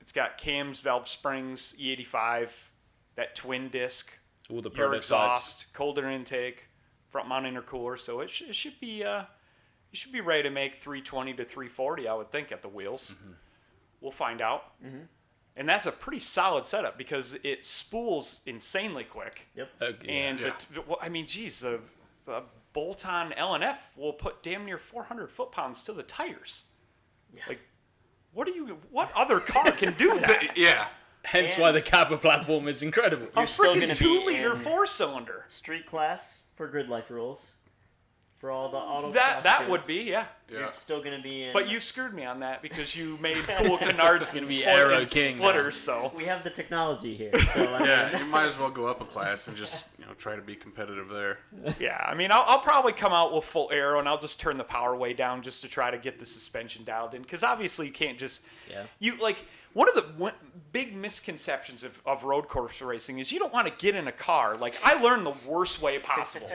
it's got cams, valve springs, E85, that twin disc, All the your prototypes. exhaust, colder intake, front mount intercooler. So it should be you should be ready to make 320 to 340, I would think, at the wheels. We'll find out. And that's a pretty solid setup because it spools insanely quick. Yep. And the bolt-on LNF will put damn near 400 foot-pounds to the tires. Like, what other car can do that? Yeah. Hence why the Kappa platform is incredible. A You're still freaking gonna be 2-liter in- 4-cylinder. Street class for grid life rules. For all the auto That would be, yeah. You're still gonna be in. But you screwed me on that because you made cool canards and, be Aero King now. splitters. So we have the technology here. So Yeah, you might as well go up a class and just try to be competitive there. yeah, I mean, I'll probably come out with full aero and I'll just turn the power way down just to try to get the suspension dialed in. Because obviously you can't just one of the big misconceptions of road course racing is you don't want to get in a car. Like I learned the worst way possible.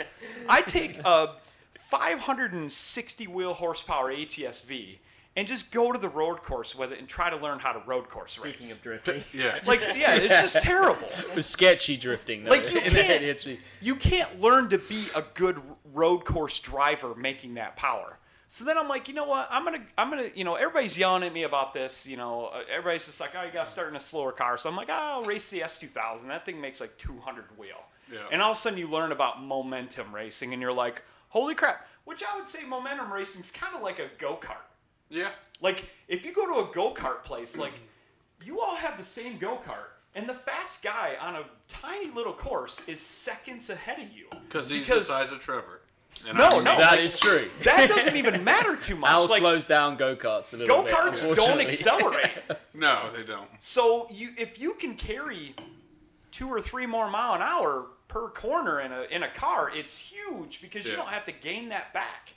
I take a 560 wheel horsepower ATS-V and just go to the road course with it and try to learn how to road course race. Speaking of drifting, It's just terrible. It was sketchy drifting, though. Like you can't learn to be a good road course driver making that power. So then I'm like, you know what? I'm gonna, everybody's yelling at me about this. Everybody's just like, oh, you got to start in a slower car. So I'm like, oh, I'll race the S2000. That thing makes like 200 wheel. Yeah. And all of a sudden you learn about momentum racing, and you're like, holy crap! Which I would say momentum racing is kind of like a go-kart. Yeah. Like if you go to a go-kart place, like you all have the same go-kart, and the fast guy on a tiny little course is seconds ahead of you. Because he's the size of Trevor. No, that is true. That doesn't even matter too much. Al slows down go-karts a little bit. Go-karts don't unfortunately. accelerate. No, they don't. So if you can carry 2 or 3 more mile an hour per corner in a car, it's huge because you don't have to gain that back.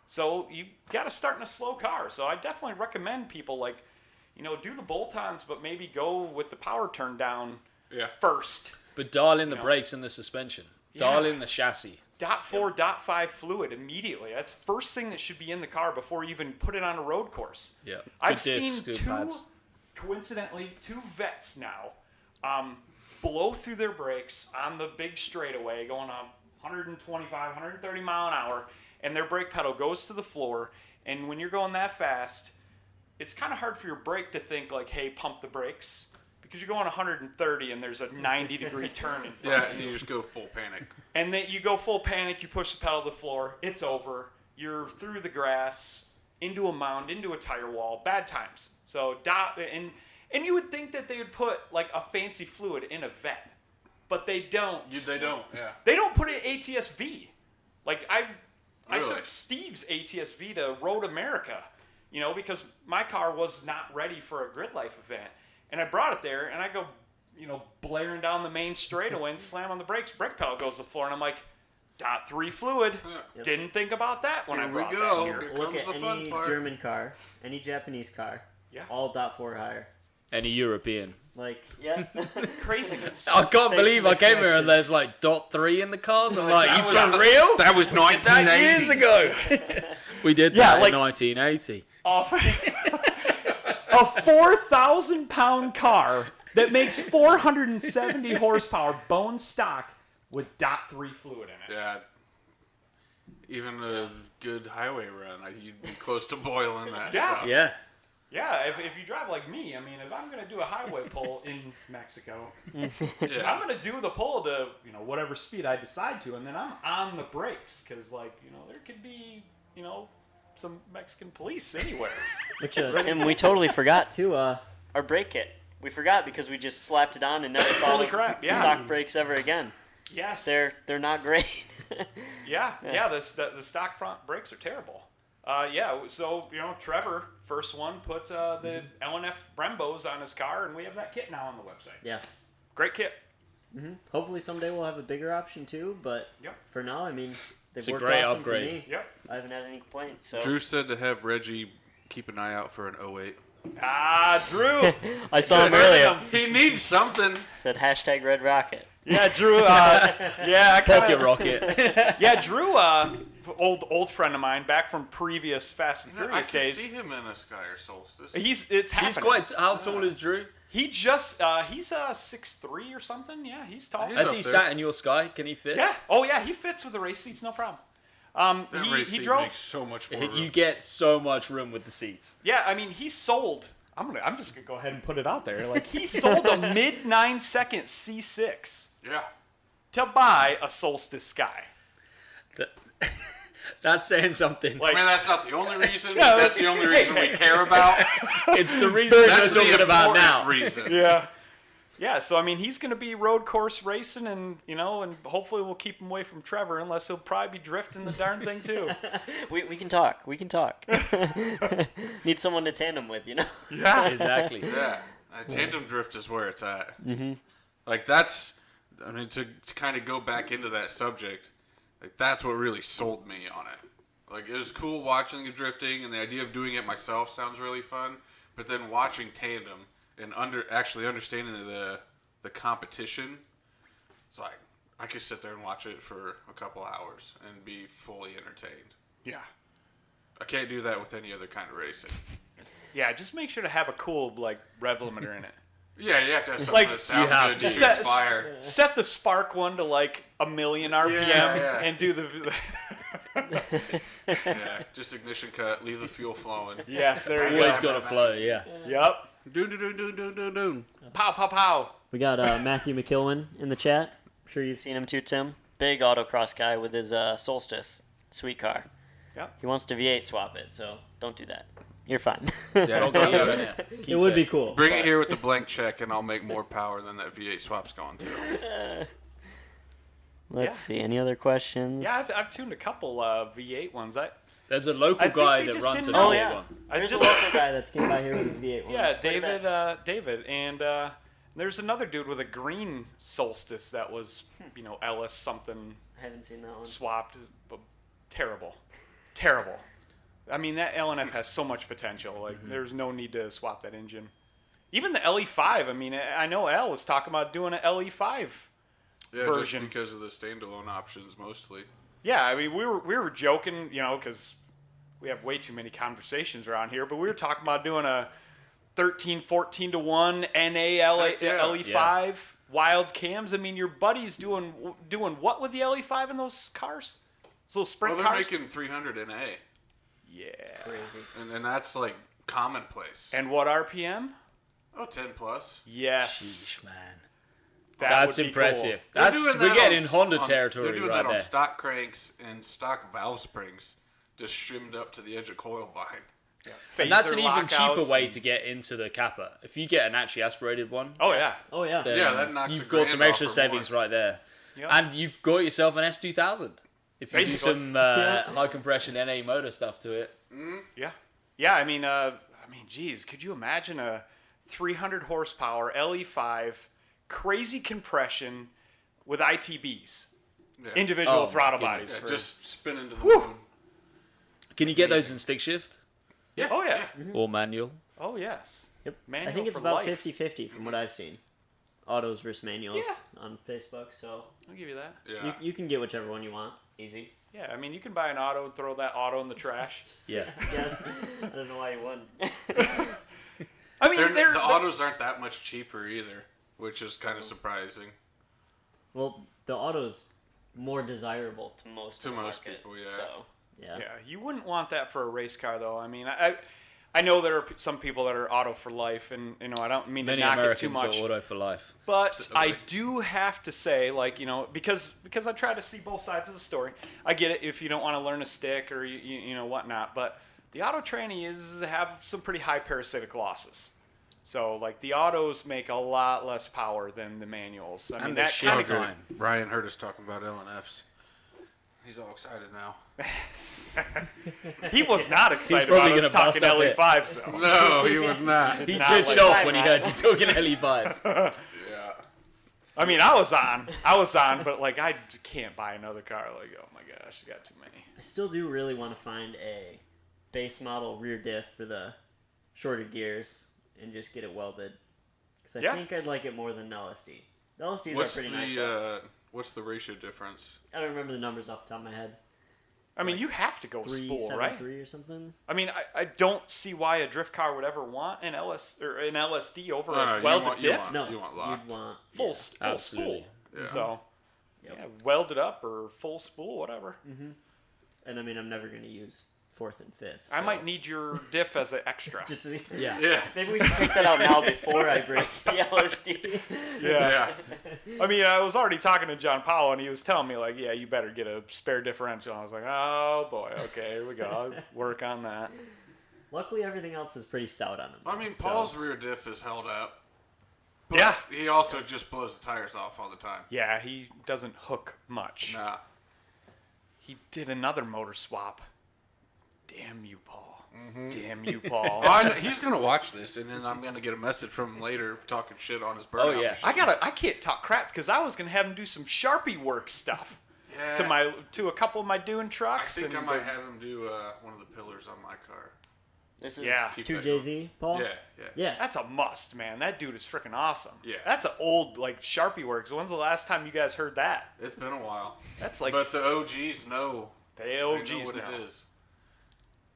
So you got to start in a slow car. So I definitely recommend people do the bolt-ons, but maybe go with the power turned down first. But dial in the brakes and the suspension. Dial in the chassis. .4, .5 fluid immediately. That's the first thing that should be in the car before you even put it on a road course. Yeah. I've seen coincidentally, two vets now blow through their brakes on the big straightaway going on 125, 130 mile an hour, and their brake pedal goes to the floor. And when you're going that fast, it's kind of hard for your brake to think like, hey, pump the brakes. Because you're going 130 and there's a 90-degree turn in front of you. Yeah, you just go full panic. And then you go full panic, you push the pedal to the floor, it's over. You're through the grass, into a mound, into a tire wall, bad times. So, and you would think that they would put like a fancy fluid in a vet, but they don't. They don't, yeah. They don't put it ATS-V. Like I Really? took Steve's ATS-V to Road America, because my car was not ready for a grid life event. And I brought it there, and I go, blaring down the main straightaway and slam on the brakes. Brake pedal goes to the floor, and I'm like, .3 fluid. Yep. Didn't think about that when I brought that here. Here look comes at the fun any part. German car, any Japanese car, all .4 higher. Any European. Like, Craziness. I can't believe I came here and there's like .3 in the cars. I'm like, you for real? That was 1980. Years ago. We did that in 1980. A 4,000-pound car that makes 470 horsepower, bone stock, with .3 fluid in it. Yeah. Even a good highway run, you'd be close to boiling that stuff. Yeah. Yeah, if you drive like me, I mean, if I'm going to do a highway pull in Mexico, Yeah. I'm going to do the pull to, whatever speed I decide to, and then I'm on the brakes, because, there could be, some Mexican police anywhere. Which, Tim, we totally forgot, too, our brake kit. We forgot because we just slapped it on and never Holy followed crap, yeah. stock brakes ever again. Yes. They're not great. Yeah, the stock front brakes are terrible. So, Trevor, first one, put the LNF Brembos on his car, and we have that kit now on the website. Yeah. Great kit. Mm-hmm. Hopefully someday we'll have a bigger option, too, but for now, I mean, they've It's a worked great awesome upgrade. for me. Yep. I haven't had any complaints, so. Drew said to have Reggie keep an eye out for an 08. Drew. I saw him earlier. He needs something. Said hashtag Red Rocket. Yeah, Drew. I Pocket rocket. Yeah, Drew. Old friend of mine, back from previous Fast and Furious I can days. see him in a Skyer Solstice. It's happening. He's quite. How tall is Drew? He just he's 6'3" or something. Yeah, he's tall. He's Has up he there. sat in your Sky? Can he fit? Yeah. Oh yeah, he fits with the race seats, no problem. That race He seat drove. makes so much more room. You get so much room with the seats. Yeah, I mean he sold. I'm just gonna go ahead and put it out there. Like he sold a mid 9-second C6 Yeah. to buy a Solstice Sky. That's saying something. I mean, that's not the only reason. No, That's the only reason we care about. It's the reason we're That's the talking about important now. reason. Yeah, Yeah, so I mean, he's going to be road course racing, and and hopefully we'll keep him away from Trevor, unless he'll probably be drifting the darn thing too. We can talk. We can talk. Need someone to tandem with, Yeah, Exactly. Yeah, tandem drift is where it's at. Mm-hmm. Like that's, I mean, to kind of go back into that subject, like that's what really sold me on it. Like it was cool watching the drifting, and the idea of doing it myself sounds really fun. But then watching tandem and actually understanding the competition, it's like I could sit there and watch it for a couple hours and be fully entertained. yeah, I can't do that with any other kind of racing. yeah. Just make sure to have a cool rev limiter in it. Yeah, you have to have something that sounds have good to. to shoots fire. Set the spark one to 1,000,000 RPM Yeah. and do the. Yeah, just ignition cut, leave the fuel flowing. Yes, there you Always go. got to flow, yeah. Yep. Doon, doon, doon, doon, doon, doon. Pow, pow, pow. We got Matthew McKilwin in the chat. I'm sure you've seen him too, Tim. Big autocross guy with his Solstice sweet car. Yep. He wants to V8 swap it, so don't do that. You're fine. Yeah, Don't go there, yeah. it Keep would be cool. Bring it here with the blank check, and I'll make more power than that V8 swap's going to. Let's Yeah. see. Any other questions? Yeah, I've tuned a couple V8 ones. There's a local I think guy they that just runs didn't an know. Oh, old yeah. one. I There's just a local guy that's came by here with his V8 one. yeah, Play that. David, and there's another dude with a green Solstice that was Ellis something I haven't seen that one. swapped, but terrible. I mean, that LNF has so much potential. Like, there's no need to swap that engine. Even the LE5. I mean, I know Al was talking about doing an LE5 Yeah, version. just because of the standalone options mostly. Yeah, I mean, we were joking, because we have way too many conversations around here, but we were talking about doing a 13, 14 to 1 NA Heck yeah. LE5 wild cams. I mean, your buddy's doing what with the LE5 in those cars? Those little sprint Well, they're cars? making 300 NA, Yeah. Crazy. and that's like commonplace. And what RPM? Oh, 10 plus. Yes. Sheesh, man. That That's would be impressive. They're That's doing we're that getting on- in Honda on- territory They're doing right that on there. stock cranks and stock valve springs, just shimmed up to the edge of coil line. And that's an Phaser even cheaper lockouts way and- to get into the Kappa. If you get an actually aspirated one, Oh, yeah. Oh, yeah. then Yeah, that knocks you've a got some grand extra off or savings more. right there. Yep. And you've got yourself an S2000. If you Basically. do some Yeah. high compression NA motor stuff to it. Yeah. Yeah, I mean, geez, could you imagine a 300 horsepower LE5, crazy compression with ITBs, Yeah. individual Oh, my throttle goodness. bodies? Yeah, for- just spin into the moon. Can you get those in stick shift Yeah. Oh, yeah. or manual? Oh, yes. Yep. Manual I think it's for about life. 50-50 from what I've seen. Autos versus manuals Yeah. on Facebook, so I'll give you that. Yeah. you can get whichever one you want. Easy. Yeah, I mean, you can buy an auto and throw that auto in the trash. Yeah. Yes. I don't know why you wouldn't. I mean, The autos aren't that much cheaper either, which is kind of surprising. Well, the auto's more desirable to most To of the most market, people, yeah. So, yeah. Yeah, you wouldn't want that for a race car, though. I mean, I know there are some people that are auto for life, and I don't mean Many to knock Americans it too much. are auto for life. But I do have to say, because I try to see both sides of the story. I get it if you don't want to learn a stick or you whatnot, but the auto trannies have some pretty high parasitic losses. So the autos make a lot less power than the manuals. I mean And the that shit kind of time. Ryan heard us talking about LNFs. He's all excited now. he was not excited probably about us gonna bust talking up it. LE5s though. No, he was not. He Not switched like off time, when he man. heard you talking LE5s. Yeah. I mean, I was on, but I can't buy another car. Oh my gosh, you got too many. I still do really want to find a base model rear diff for the shorter gears and just get it welded. Because I Yeah. think I'd like it more than the LSD. The LSDs are pretty nice. What's the ratio difference? I don't remember the numbers off the top of my head. I mean, you have to go spool, right? 373 or something. I mean, I don't see why a drift car would ever want an LSD over No, a you welded want- you diff. want- No, You want locked. you'd want Full, yeah. full Absolutely. spool. Yeah. So, yeah, welded up or full spool, whatever. And I mean, I'm never going to use fourth and fifth. I so- might need your diff as an extra. Just- Yeah. Yeah. Maybe we should take that out now before I break the LSD. Yeah. I mean, I was already talking to John Powell, and he was telling me, yeah, you better get a spare differential. I was like, oh, boy, okay, here we go. I'll work on that. Luckily, everything else is pretty stout on them. I mean, so- Paul's rear diff is held up, But Yeah. he also just blows the tires off all the time. Yeah, he doesn't hook much. Nah. He did another motor swap. Damn you, Paul. Damn you, Paul. Oh, I know, he's gonna watch this, and then I'm gonna get a message from him later talking shit on his burnout. yeah. machine. I can't talk crap because I was gonna have him do some Sharpie work stuff Yeah. to a couple of my doing I trucks. think I and might have him do one of the pillars on my car. This is Yeah. Keep 2JZ, Paul? Yeah, yeah. Yeah. That's a must, man. That dude is freaking awesome. Yeah. That's an old like Sharpie works. When's the last time you guys heard that? It's been a while. That's like But the OGs know. the They OGs know what now. it is.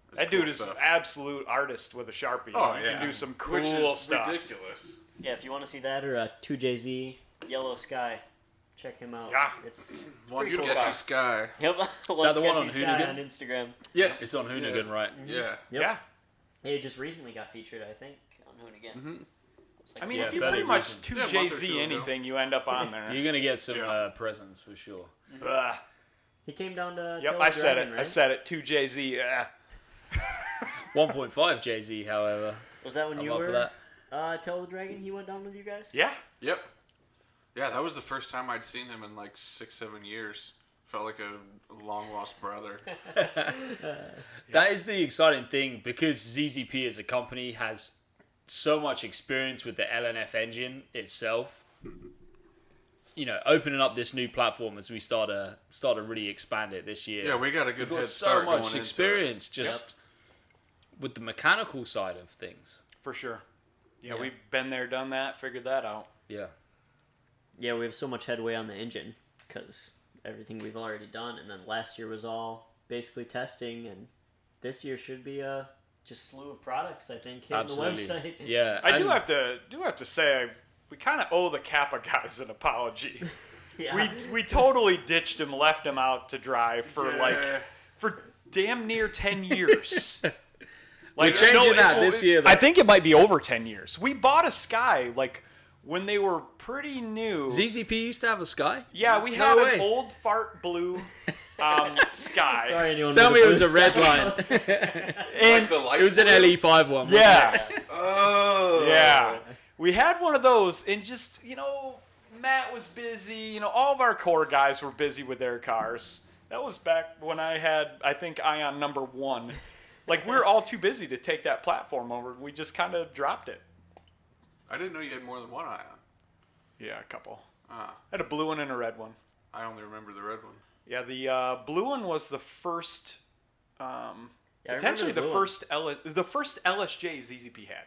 It's That cool dude is stuff. absolute artist with a Sharpie. Oh, He yeah. can do some Which cool is stuff. ridiculous. Yeah, if you want to see that or a 2JZ Yellow Sky, check him out. Yeah. It's One pretty cool sketchy stuff. sky. yep. One that the one Sketchy on Sky Hoonigan? on Instagram. Yes. It's on Hoonigan, right? Yeah. Yep. Yeah. It just recently got featured, I think, on Hoonigan. It's like I mean, Yeah, if you fairly pretty much recent. 2 Yeah, a month or two JZ ago. anything, you end up on there. You're gonna get some Yeah. presents for sure. Ugh. he came down to Yep, Tail I the said Dragon, it. right? I said it. 2 JZ. 1.5 JZ, however. Was that when I'm you up for were that. Tail the Dragon? He went down with you guys? Yeah. Yep. Yeah, that was the first time I'd seen him in like 6-7 years. Felt like a long lost brother. That is the exciting thing because ZZP as a company has so much experience with the LNF engine itself. You know, opening up this new platform as we start to really expand it this year. Yeah, we got a good We've head got so start going much into it. experience just with the mechanical side of things. For sure. Yeah, Yeah. we've been there, done that, figured that out. Yeah. Yeah, we have so much headway on the engine because everything we've already done, and then last year was all basically testing, and this year should be a just slew of products. I think hitting Absolutely. the website. Yeah. I do and- have to say we kind of owe the Kappa guys an apology. Yeah. We totally ditched him, left him out to dry for Yeah. for damn near 10 years. We're changing that this year, though. I think it might be over 10 years. We bought a Sky like when they were pretty new. ZZP used to have a Sky? Yeah, we No had way. an old fart blue Sky. Sorry, anyone. Tell with me it was a blue red sky. line. And The light It was an blue? LE5 one. wasn't it? yeah. Oh. Yeah. We had one of those, and just, Matt was busy. All of our core guys were busy with their cars. That was back when I had, I think, Ion number 1. Like, we were all too busy to take that platform over. We just kind of dropped it. I didn't know you had more than one Ion. Yeah, a couple. Ah, I had a blue one and a red one. I only remember the red one. Yeah, the blue one was the first, I potentially the remember the blue one. first LSJ ZZP had.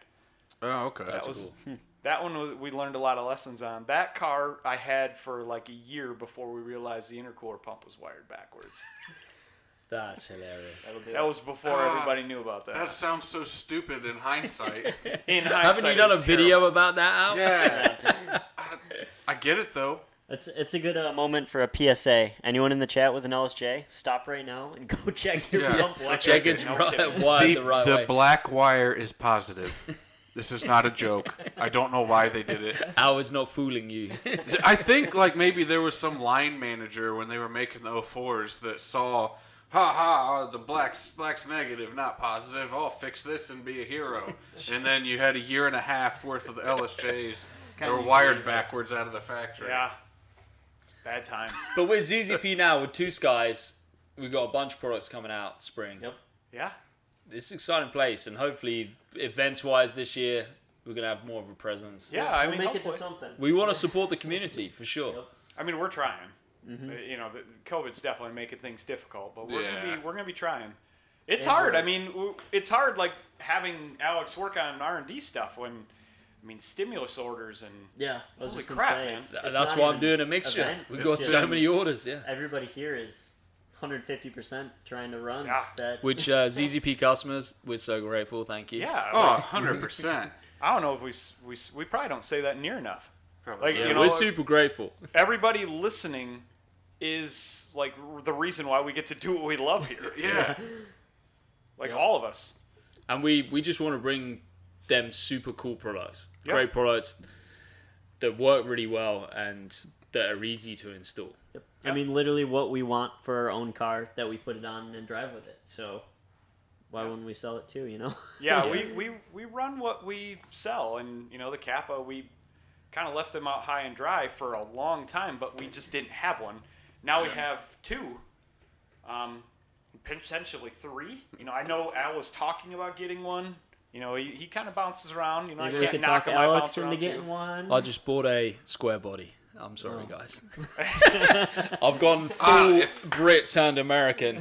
Oh, okay. That That's was cool. that one we learned a lot of lessons on. That car I had for like a year before we realized the intercooler pump was wired backwards. That's hilarious. That'll do That it. was before everybody knew about that. That sounds so stupid in hindsight. In Haven't hindsight, you done a it's video terrible. about that out? Yeah. I get it though. It's a good moment for a PSA. Anyone in the chat with an LSJ, stop right now and go check your Yeah. pump wire. Check it's No right, kidding. wired the right way. black wire is positive. This is not a joke. I don't know why they did it. I was not fooling you. I think like maybe there was some line manager when they were making the 04s that saw, the black's negative, not positive. I'll fix this and be a hero. And then you had a year and a half worth of the LSJs that were wired backwards out of the factory. Yeah. Bad times. But with ZZP now, with 2 Skies, we've got a bunch of products coming out spring. Yep. Yeah. It's an exciting place, and hopefully, events-wise this year, we're going to have more of a presence. Yeah, I We'll mean, make it to hopefully. something. We want to support the community, for sure. Yep. I mean, we're trying. The COVID's definitely making things difficult, but we're gonna be trying. It's And hard. we're- I mean, it's hard like having Alex work on R&D stuff when, stimulus orders and Yeah. I was Holy just gonna crap, say, man. it's That's not why I'm even doing a mixture. events, We've it's got just so many orders, yeah. Everybody here is 150% trying to run Yeah. that. Which ZZP customers, we're so grateful. Thank you. yeah. Oh, 100%. I don't know if we probably don't say that near enough. Probably. Like, Yeah, you know, we're super grateful. everybody listening is like the reason why we get to do what we love here. Yeah. Like Yeah. all of us. And we just want to bring them super cool products. Yeah. Great products that work really well and that are easy to install. Yep. I mean, literally what we want for our own car that we put it on and drive with it. So why wouldn't we sell it too, Yeah, Yeah. we run what we sell, and the Kappa kind of left them out high and dry for a long time, but we just didn't have one. Now we have 2, potentially 3. You know, I know Al was talking about getting one. You know, he kind of bounces around. You know, I We can't could knock talk him. I Alex bounce into around getting too. one. I just bought a square body. I'm sorry, guys. I've gone full Brit turned American.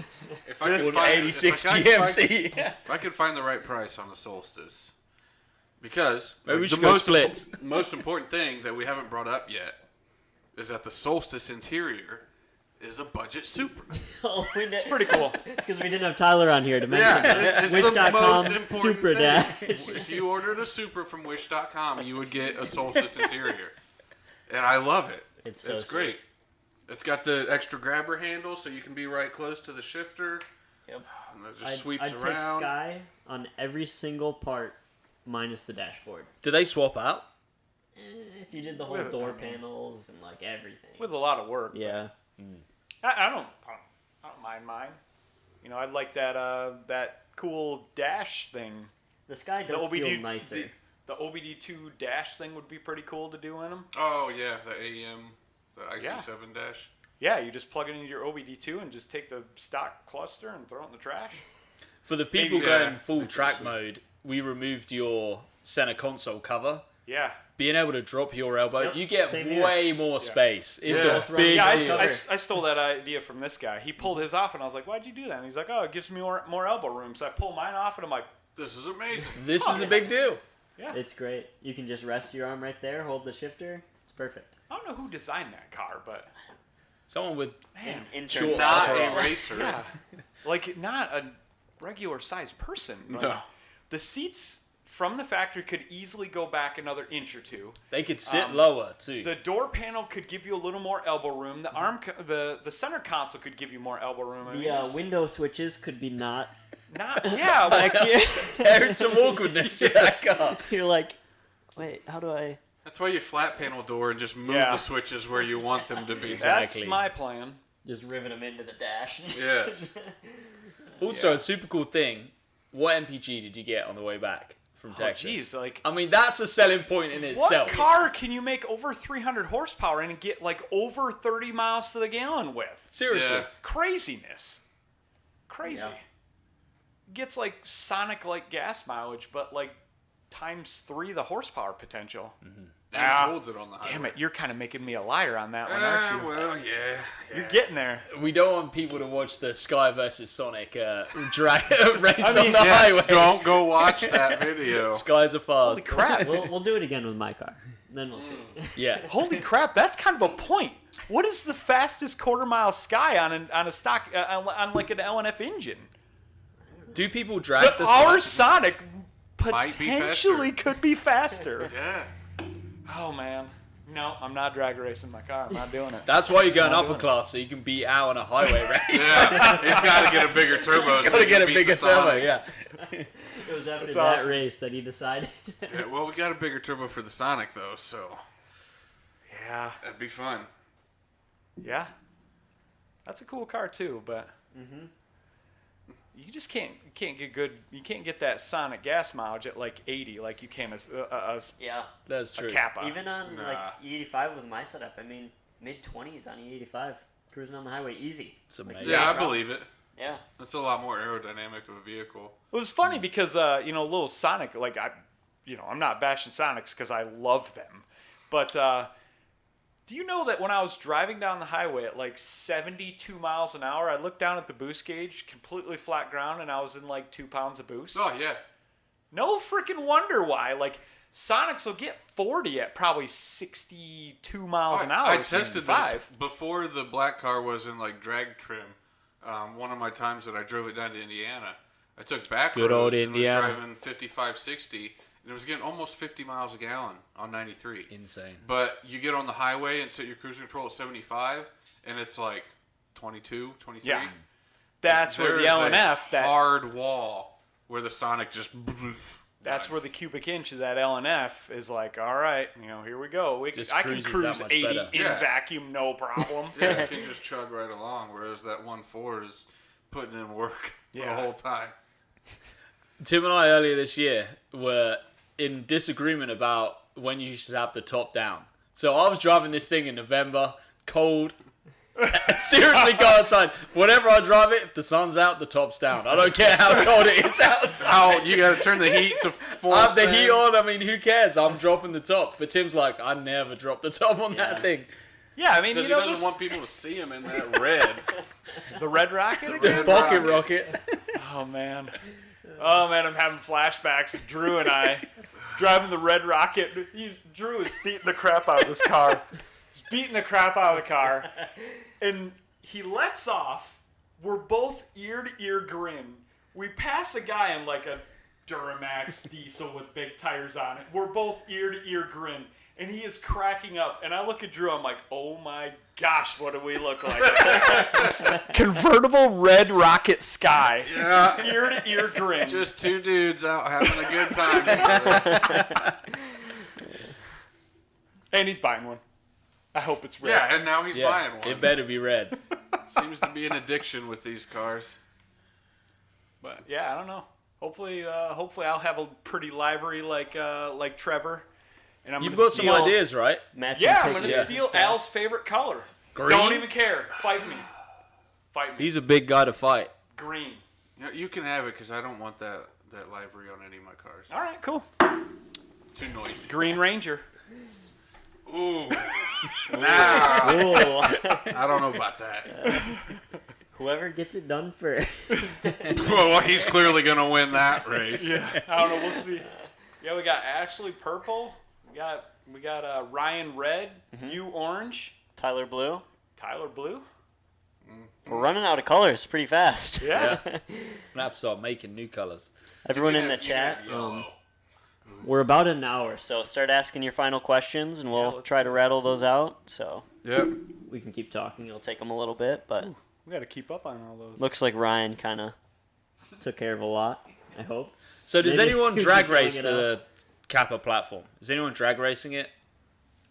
If I With could find 86 if I could GMC. If I could find the right price on the Solstice, because Maybe we the should go most splits. most important thing that we haven't brought up yet is that the Solstice interior is a budget Supra. It's Pretty cool. It's because we didn't have Tyler on here to mention Yeah, it. it's the most Wish.com important Supra thing. Dash. If you ordered a Supra from Wish.com, you would get a Solstice interior, and I love it. It's so sweet. great. It's got the extra grabber handle, so you can be right close to the shifter. Yep. And it just sweeps I'd around. take Sky on every single part minus the dashboard. Do they swap out? If you did the whole With- door panels and like everything. With a lot of work. Yeah. I don't mind mine. You know, I like that cool dash thing. The Sky The does OBD feel nicer. The OBD2 dash thing would be pretty cool to do in them. Oh yeah, the AEM, the IC7 dash. Yeah, you just plug it into your OBD2 and just take the stock cluster and throw it in the trash. For the people Maybe, yeah, going full I think track so. mode, we removed your center console cover. Yeah. Being able to drop your elbow, Yep, you get same here. way more space. It's Yeah. a big Yeah, deal. I stole that idea from this guy. He pulled his off, and I was like, "Why'd you do that?" And he's like, "Oh, it gives me more elbow room." So I pull mine off, and I'm like, This is amazing. This is a big deal. "Yeah." It's great. You can just rest your arm right there, hold the shifter. It's perfect. I don't know who designed that car, but Someone with man, Intern Not Alcohol. a racer. yeah, like not a regular sized person. Like, No. The seats from the factory could easily go back another inch or two. they could sit lower too. The door panel could give you a little more elbow room. The the center console could give you more elbow room. I mean, The it's window switches could be not not yeah, like back here. There's some awkwardness to that car. You're like, wait, how do I? That's why you flat panel door and just move Yeah. the switches where you want them to be. that's Exactly. my plan. Just rivet them into the dash. Yes. Also, a super cool thing. What MPG did you get on the way back from Oh, Texas? jeez, like I mean, that's a selling point in what itself. car can you make over 300 horsepower in and get like over 30 miles to the gallon with? Seriously. Yeah. Craziness. Crazy. Yeah. Gets like Sonic like gas mileage, but like times 3 the horsepower potential. And Ah, it holds it on the highway. Damn it, you're kind of making me a liar on that one, aren't you? Well, yeah. You're getting there. We don't want people to watch the Sky versus Sonic drag race on the Yeah, highway. don't go watch that video. Skies are Holy fast. crap. We'll do it again with my car. Then we'll see. Yeah. Holy crap, that's kind of a point. What is the fastest quarter mile Sky on a stock on like an LNF engine? Do people drag But the our Sonic? Sonic Might be potentially could be faster. Yeah. Oh man, no, I'm not drag racing my car. I'm not doing it. That's why you're going Not upper doing it. class, so you can beat out on a highway race. Yeah. He's got to get a bigger turbo. so Got to he get can a beat bigger the turbo, Sonic. yeah. It was after That's that awesome. race that he decided. Yeah, well, we got a bigger turbo for the Sonic, though, so Yeah, that'd be fun. yeah, that's a cool car too. But you just can't get good. You can't get that Sonic gas mileage at like 80, like you can as Yeah. That's a true. Kappa. Even on Nah. like E85 with my setup, I mean, mid-20s on E85, cruising on the highway, easy. It's amazing. Yeah, I problem. believe it. Yeah. That's a lot more aerodynamic of a vehicle. It was funny because little Sonic, like I'm not bashing Sonics because I love them, but do you know that when I was driving down the highway at like 72 miles an hour, I looked down at the boost gauge, completely flat ground, and I was in like 2 pounds of boost? Oh, yeah. No freaking wonder why. Like Sonics will get 40 at probably 62 miles an hour. I tested 65. this before the black car was in like drag trim. One of my times that I drove it down to Indiana, I took back Good old roads and Indiana. was driving 55, 60, and it was getting almost 50 miles a gallon on 93. Insane. But you get on the highway and set your cruise control at 75, and it's like 22, 23. Yeah. That's where the There's a LNF, hard wall where the Sonic just. that's where the cubic inch of that LNF is like, all right, here we go. Just I can cruises cruise that much 80 better. in Yeah. vacuum, no problem. Yeah, it can just chug right along, whereas that 1.4 is putting in work Yeah. the whole time. Tim and I earlier this year were in disagreement about when you should have the top down. So I was driving this thing in November, cold. Seriously, go outside. Whenever I drive it, if the sun's out, the top's down. I don't care how cold it is outside. Oh, you got to turn the heat to full. I have the send. heat on. I mean, who cares? I'm dropping the top. But Tim's like, I never drop the top on that thing. Yeah, I mean, Because you he know, doesn't want people to see him in that red. the Red Rocket. Red Pocket rocket. rocket. Oh man, I'm having flashbacks. Drew and I driving the Red Rocket. Drew is beating the crap out of this car. He's beating the crap out of the car, and he lets off. We're both ear to ear grin. We pass a guy in like a Duramax diesel with big tires on it. We're both ear to ear grin. And he is cracking up. And I look at Drew, I'm like, oh my gosh, what do we look like? Convertible Red Rocket Sky. Yeah. Ear to ear grin. Just two dudes out having a good time. And he's buying one. I hope it's red. Yeah, and now he's buying one. It better be red. Seems to be an addiction with these cars. But yeah, I don't know. Hopefully I'll have a pretty livery like Trevor. And I'm You've gonna got some steal- ideas, right? Matching Yeah, I'm gonna pictures and steal stuff. Al's favorite color. Green? Don't even care. Fight me. Fight me. He's a big guy to fight. Green. You can have it because I don't want that livery on any of my cars. All right, cool. Too noisy. Green Ranger. Ooh. Ooh. I don't know about that. Whoever gets it done first. Well, he's clearly going to win that race. Yeah, I don't know. We'll see. Yeah, we got Ashley Purple. We got Ryan Red. You Orange. Tyler Blue. Tyler Blue. We're running out of colors pretty fast. Yeah. I'm gonna have to start making new colors. Everyone in the You can chat, have yellow. we're about an hour, so start asking your final questions, and we'll let's try do to it. rattle those out. So Yep. we can keep talking. It'll take them a little bit, but We got to keep up on all those. looks like Ryan kind of took care of a lot. I hope. So does Maybe anyone he's drag just filling race it the Kappa platform? Is anyone drag racing it?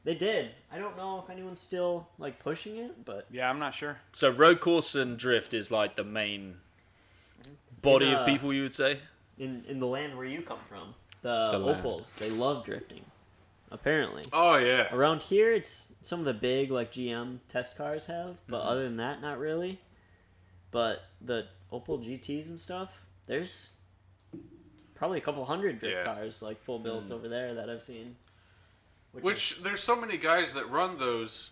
They did. I don't know if anyone's still like pushing it, but Yeah, I'm not sure. So road course and drift is like the main body of people, you would say? in the land where you come from, the land. Opals, they love drifting. Apparently. Oh, yeah. Around here, it's some of the big like GM test cars have, but other than that, not really. But the Opel GTs and stuff, there's probably a couple hundred drift cars like full built over there that I've seen. Which there's so many guys that run those.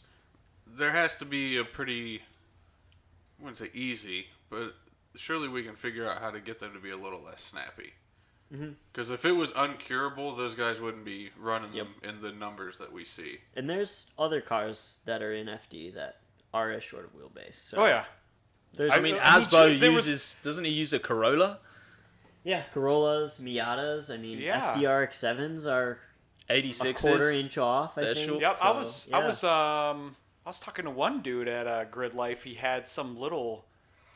There has to be a pretty, I wouldn't say easy, but surely we can figure out how to get them to be a little less snappy. Because if it was uncurable, those guys wouldn't be running them in the numbers that we see. And there's other cars that are in FD that are a shorter wheelbase. So Oh yeah. there's I mean, I mean, Asbo geez, there uses, doesn't he use a Corolla? yeah, Corollas, Miatas. I mean, Yeah. FDRX7s are 86s. a quarter inch off. I They're think. short. Yep. I So, was talking to one dude at Grid Life. He had some little,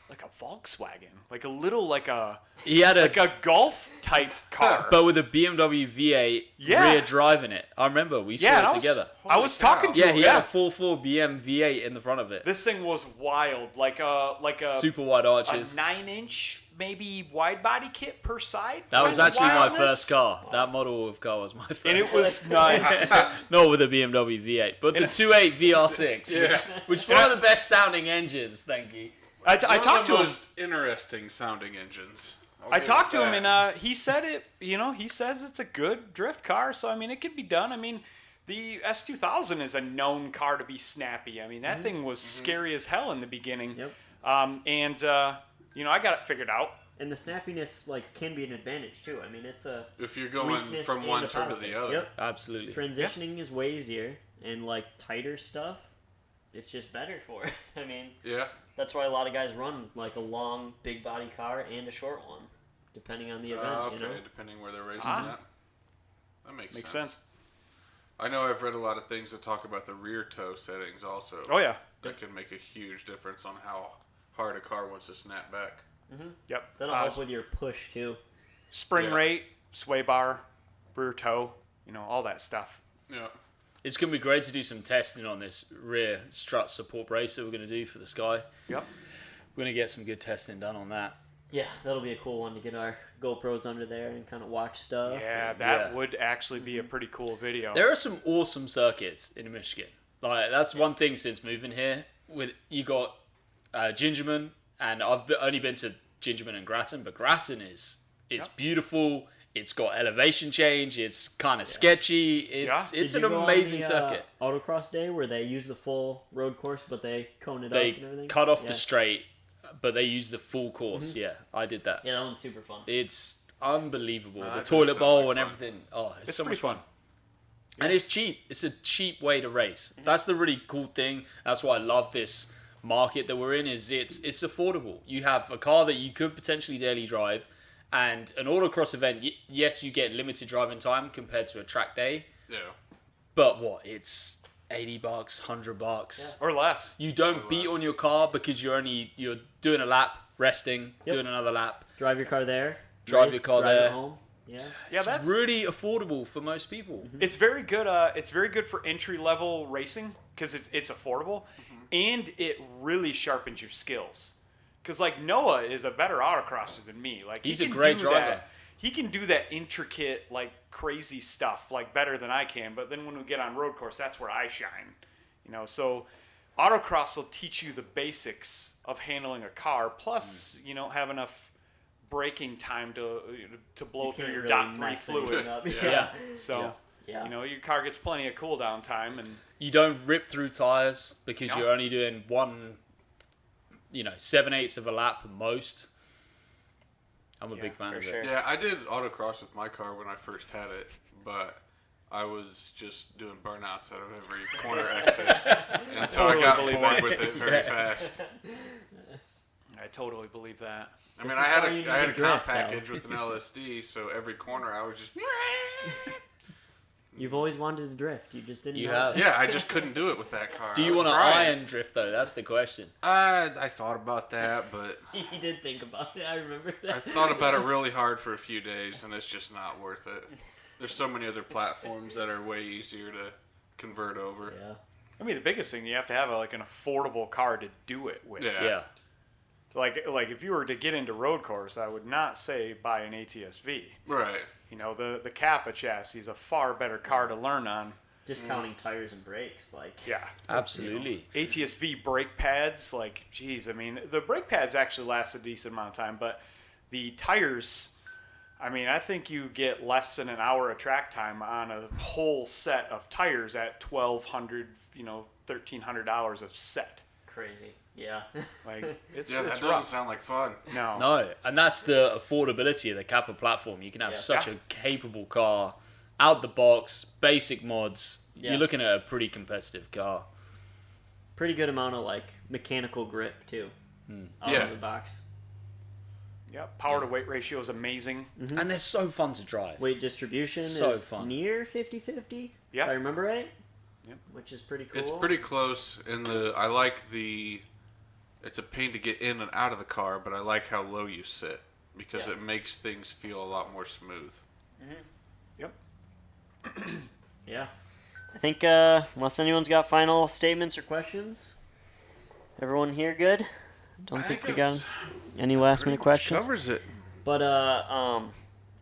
like a Volkswagen, like a He had like a Golf type car. but with a BMW V8 Yeah. rear drive in it. I remember we saw yeah, and it I was, together. I was Holy cow. talking to Yeah, him. he Yeah, had a 4.4 BM V8 in the front of it. this thing was wild, like a Super wide a arches. 9-inch maybe wide body kit per side. That was Kinda actually my wildness. first car. That model of car was my first. And it was nice. Not with a BMW V8, but the 2.8 VR6, which is one of the best sounding engines. Thank you. I One of talked the to him. most interesting sounding engines. I talked to him, and he said it. You know, he says it's a good drift car. So I mean, it could be done. I mean, the S2000 is a known car to be snappy. I mean, that thing was scary as hell in the beginning. Yep. You know, I got it figured out. And the snappiness like can be an advantage too. I mean, it's a If you're going weakness from and one a turn to positive. the other. Yep. Absolutely. Transitioning is way easier, and like tighter stuff, it's just better for it. I mean, Yeah. that's why a lot of guys run like a long, big body car and a short one, depending on the event. Okay, You know. depending where they're racing Ah. at. That makes Makes sense. sense. I know I've read a lot of things that talk about the rear toe settings also. Oh yeah. That can make a huge difference on how hard a car wants to snap back. Yep. That'll help with your push too. Spring Yeah. rate, sway bar, rear toe. You know, all that stuff. Yeah. It's going to be great to do some testing on this rear strut support brace that we're going to do for the Sky. Yep. We're going to get some good testing done on that. Yeah, that'll be a cool one to get our GoPros under there and kind of watch stuff. Yeah, and- that would actually be a pretty cool video. There are some awesome circuits in Michigan. Like that's one thing since moving here. With you got Gingerman, and only been to Gingerman and Grattan, but Grattan it's beautiful. It's got elevation change. It's kind of sketchy. It's Did an you go amazing on the, circuit. Autocross day where they use the full road course, but they cone it They up and everything. cut off the straight, but they use the full course. Yeah, I did that. Yeah, that one's super fun. It's unbelievable. that The does toilet sound bowl like and fun. everything. Oh, it's It's so pretty much fun. fun. And it's cheap. It's a cheap way to race. That's the really cool thing. That's why I love this market that we're in. Is it's affordable. You have a car that you could potentially daily drive, and an autocross event. Yes, you get limited driving time compared to a track day. Yeah. But what? It's $80, $100. Or less. You don't beat on your car because you're doing a lap, resting, Yep. doing another lap. Drive your car there. Drive your car drive there. It home. Yeah. Yeah, It's that's really affordable for most people. It's very good. It's very good for entry level racing because it's affordable, and it really sharpens your skills. Because like Noah is a better autocrosser than me. Like He's he a can great do driver. that- He can do that intricate, like crazy stuff, like better than I can. But then when we get on road course, that's where I shine. So autocross will teach you the basics of handling a car. Plus, have enough braking time to blow You through can't your really dot 3 mess anything fluid. up. Yeah. So. Yeah. Your car gets plenty of cool down time, and You don't rip through tires because No. you're only doing 7/8 of a lap at most. I'm a big fan for of sure. it. Yeah, I did autocross with my car when I first had it, but I was just doing burnouts out of every corner exit until totally I got believe bored that. with it very fast. I totally believe that. I mean, This I is had why you a need I had to a drift, comp though. package with an LSD, so every corner I was just You've always wanted to drift. You just didn't You know. have. yeah, I just couldn't do it with that car. Do I you was want to trying. iron drift though? That's the question. I thought about that, but He did think about it. I remember I that. thought about it really hard for a few days, and it's just not worth it. There's so many other platforms that are way easier to convert over. Yeah. I mean, the biggest thing, you have to have like an affordable car to do it with. Yeah. Yeah. Like if you were to get into road course, I would not say buy an ATS-V. Right. The Kappa chassis is a far better car to learn on. Just counting tires and brakes, like. Yeah. Absolutely. ATS-V brake pads, like, geez, I mean, the brake pads actually last a decent amount of time, but the tires, I mean, I think you get less than an hour of track time on a whole set of tires at $1,200, $1,300 of set. Crazy. Yeah. Like, it's Yeah, that it's doesn't rough. sound like fun. No. No, and that's the affordability of the Kappa platform. You can have Yeah. such a capable car, out the box, basic mods. Yeah. You're looking at a pretty competitive car. Pretty good amount of like mechanical grip too. Out Yeah. of the box. Yeah, power to weight ratio is amazing. And they're so fun to drive. Weight distribution So is fun. near 50-50. Yeah. If I remember right. Yep. Which is pretty cool. It's pretty close I like it's a pain to get in and out of the car, but I like how low you sit because Yeah. it makes things feel a lot more smooth. Yep. Yeah. I think unless anyone's got final statements or questions, everyone here good? Don't think we got any last minute questions. Covers it. But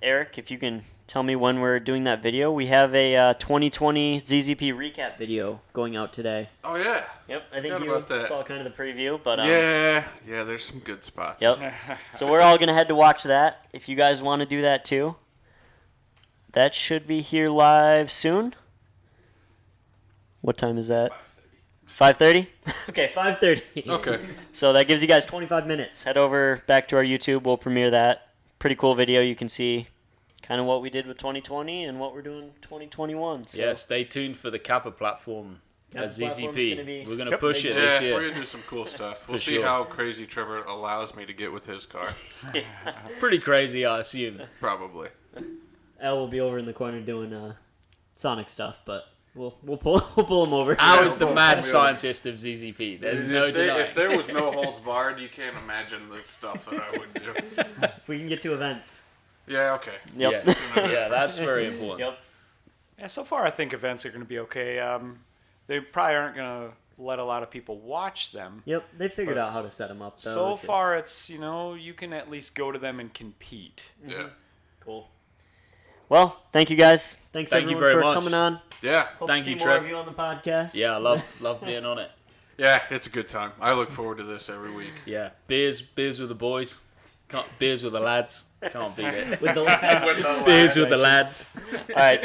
Eric, if you can tell me when we're doing that video, we have a 2020 ZZP recap video going out today. Oh yeah. Yep, I think Forgot you about that. saw kind of the preview, but Yeah. There's some good spots. Yep. So we're all gonna head to watch that. If you guys want to do that too, that should be here live soon. What time is that? 5:30. Okay, 5:30. Okay. So that gives you guys 25 minutes. Head over back to our YouTube. We'll premiere that. Pretty cool video. You can see kind of what we did with 2020 and what we're doing 2021. So. Yeah, stay tuned for the Kappa platform Kappa at platform's ZZP. gonna be- We're going to Yep. push it Yeah, this we're year. gonna do some cool stuff. We'll For see sure. how crazy Trevor allows me to get with his car. Pretty crazy, I assume. Probably. Elle will be over in the corner doing Sonic stuff, but we'll pull him over. I was the Yeah. mad scientist of ZZP. There's no denying. If there was no holds barred, you can't imagine the stuff that I would do. If we can get to events. Yeah. Okay. Yep. Yes. Yeah, that's very important. Yep. Yeah, so far I think events are going to be okay. They probably aren't going to let a lot of people watch them. Yep, they figured out how to set them up. Though, So just- far, it's, you can at least go to them and compete. Yeah. cool. Well, thank you guys. Thanks Thank you everyone very for much. coming on. Yeah. Hope Thank to see you, more Trev. of you on the podcast. Yeah, I love being on it. Yeah, it's a good time. I look forward to this every week. Yeah, beers with the boys, beers with the lads. Can't beat it. With the lads. Beers with the lads. All right.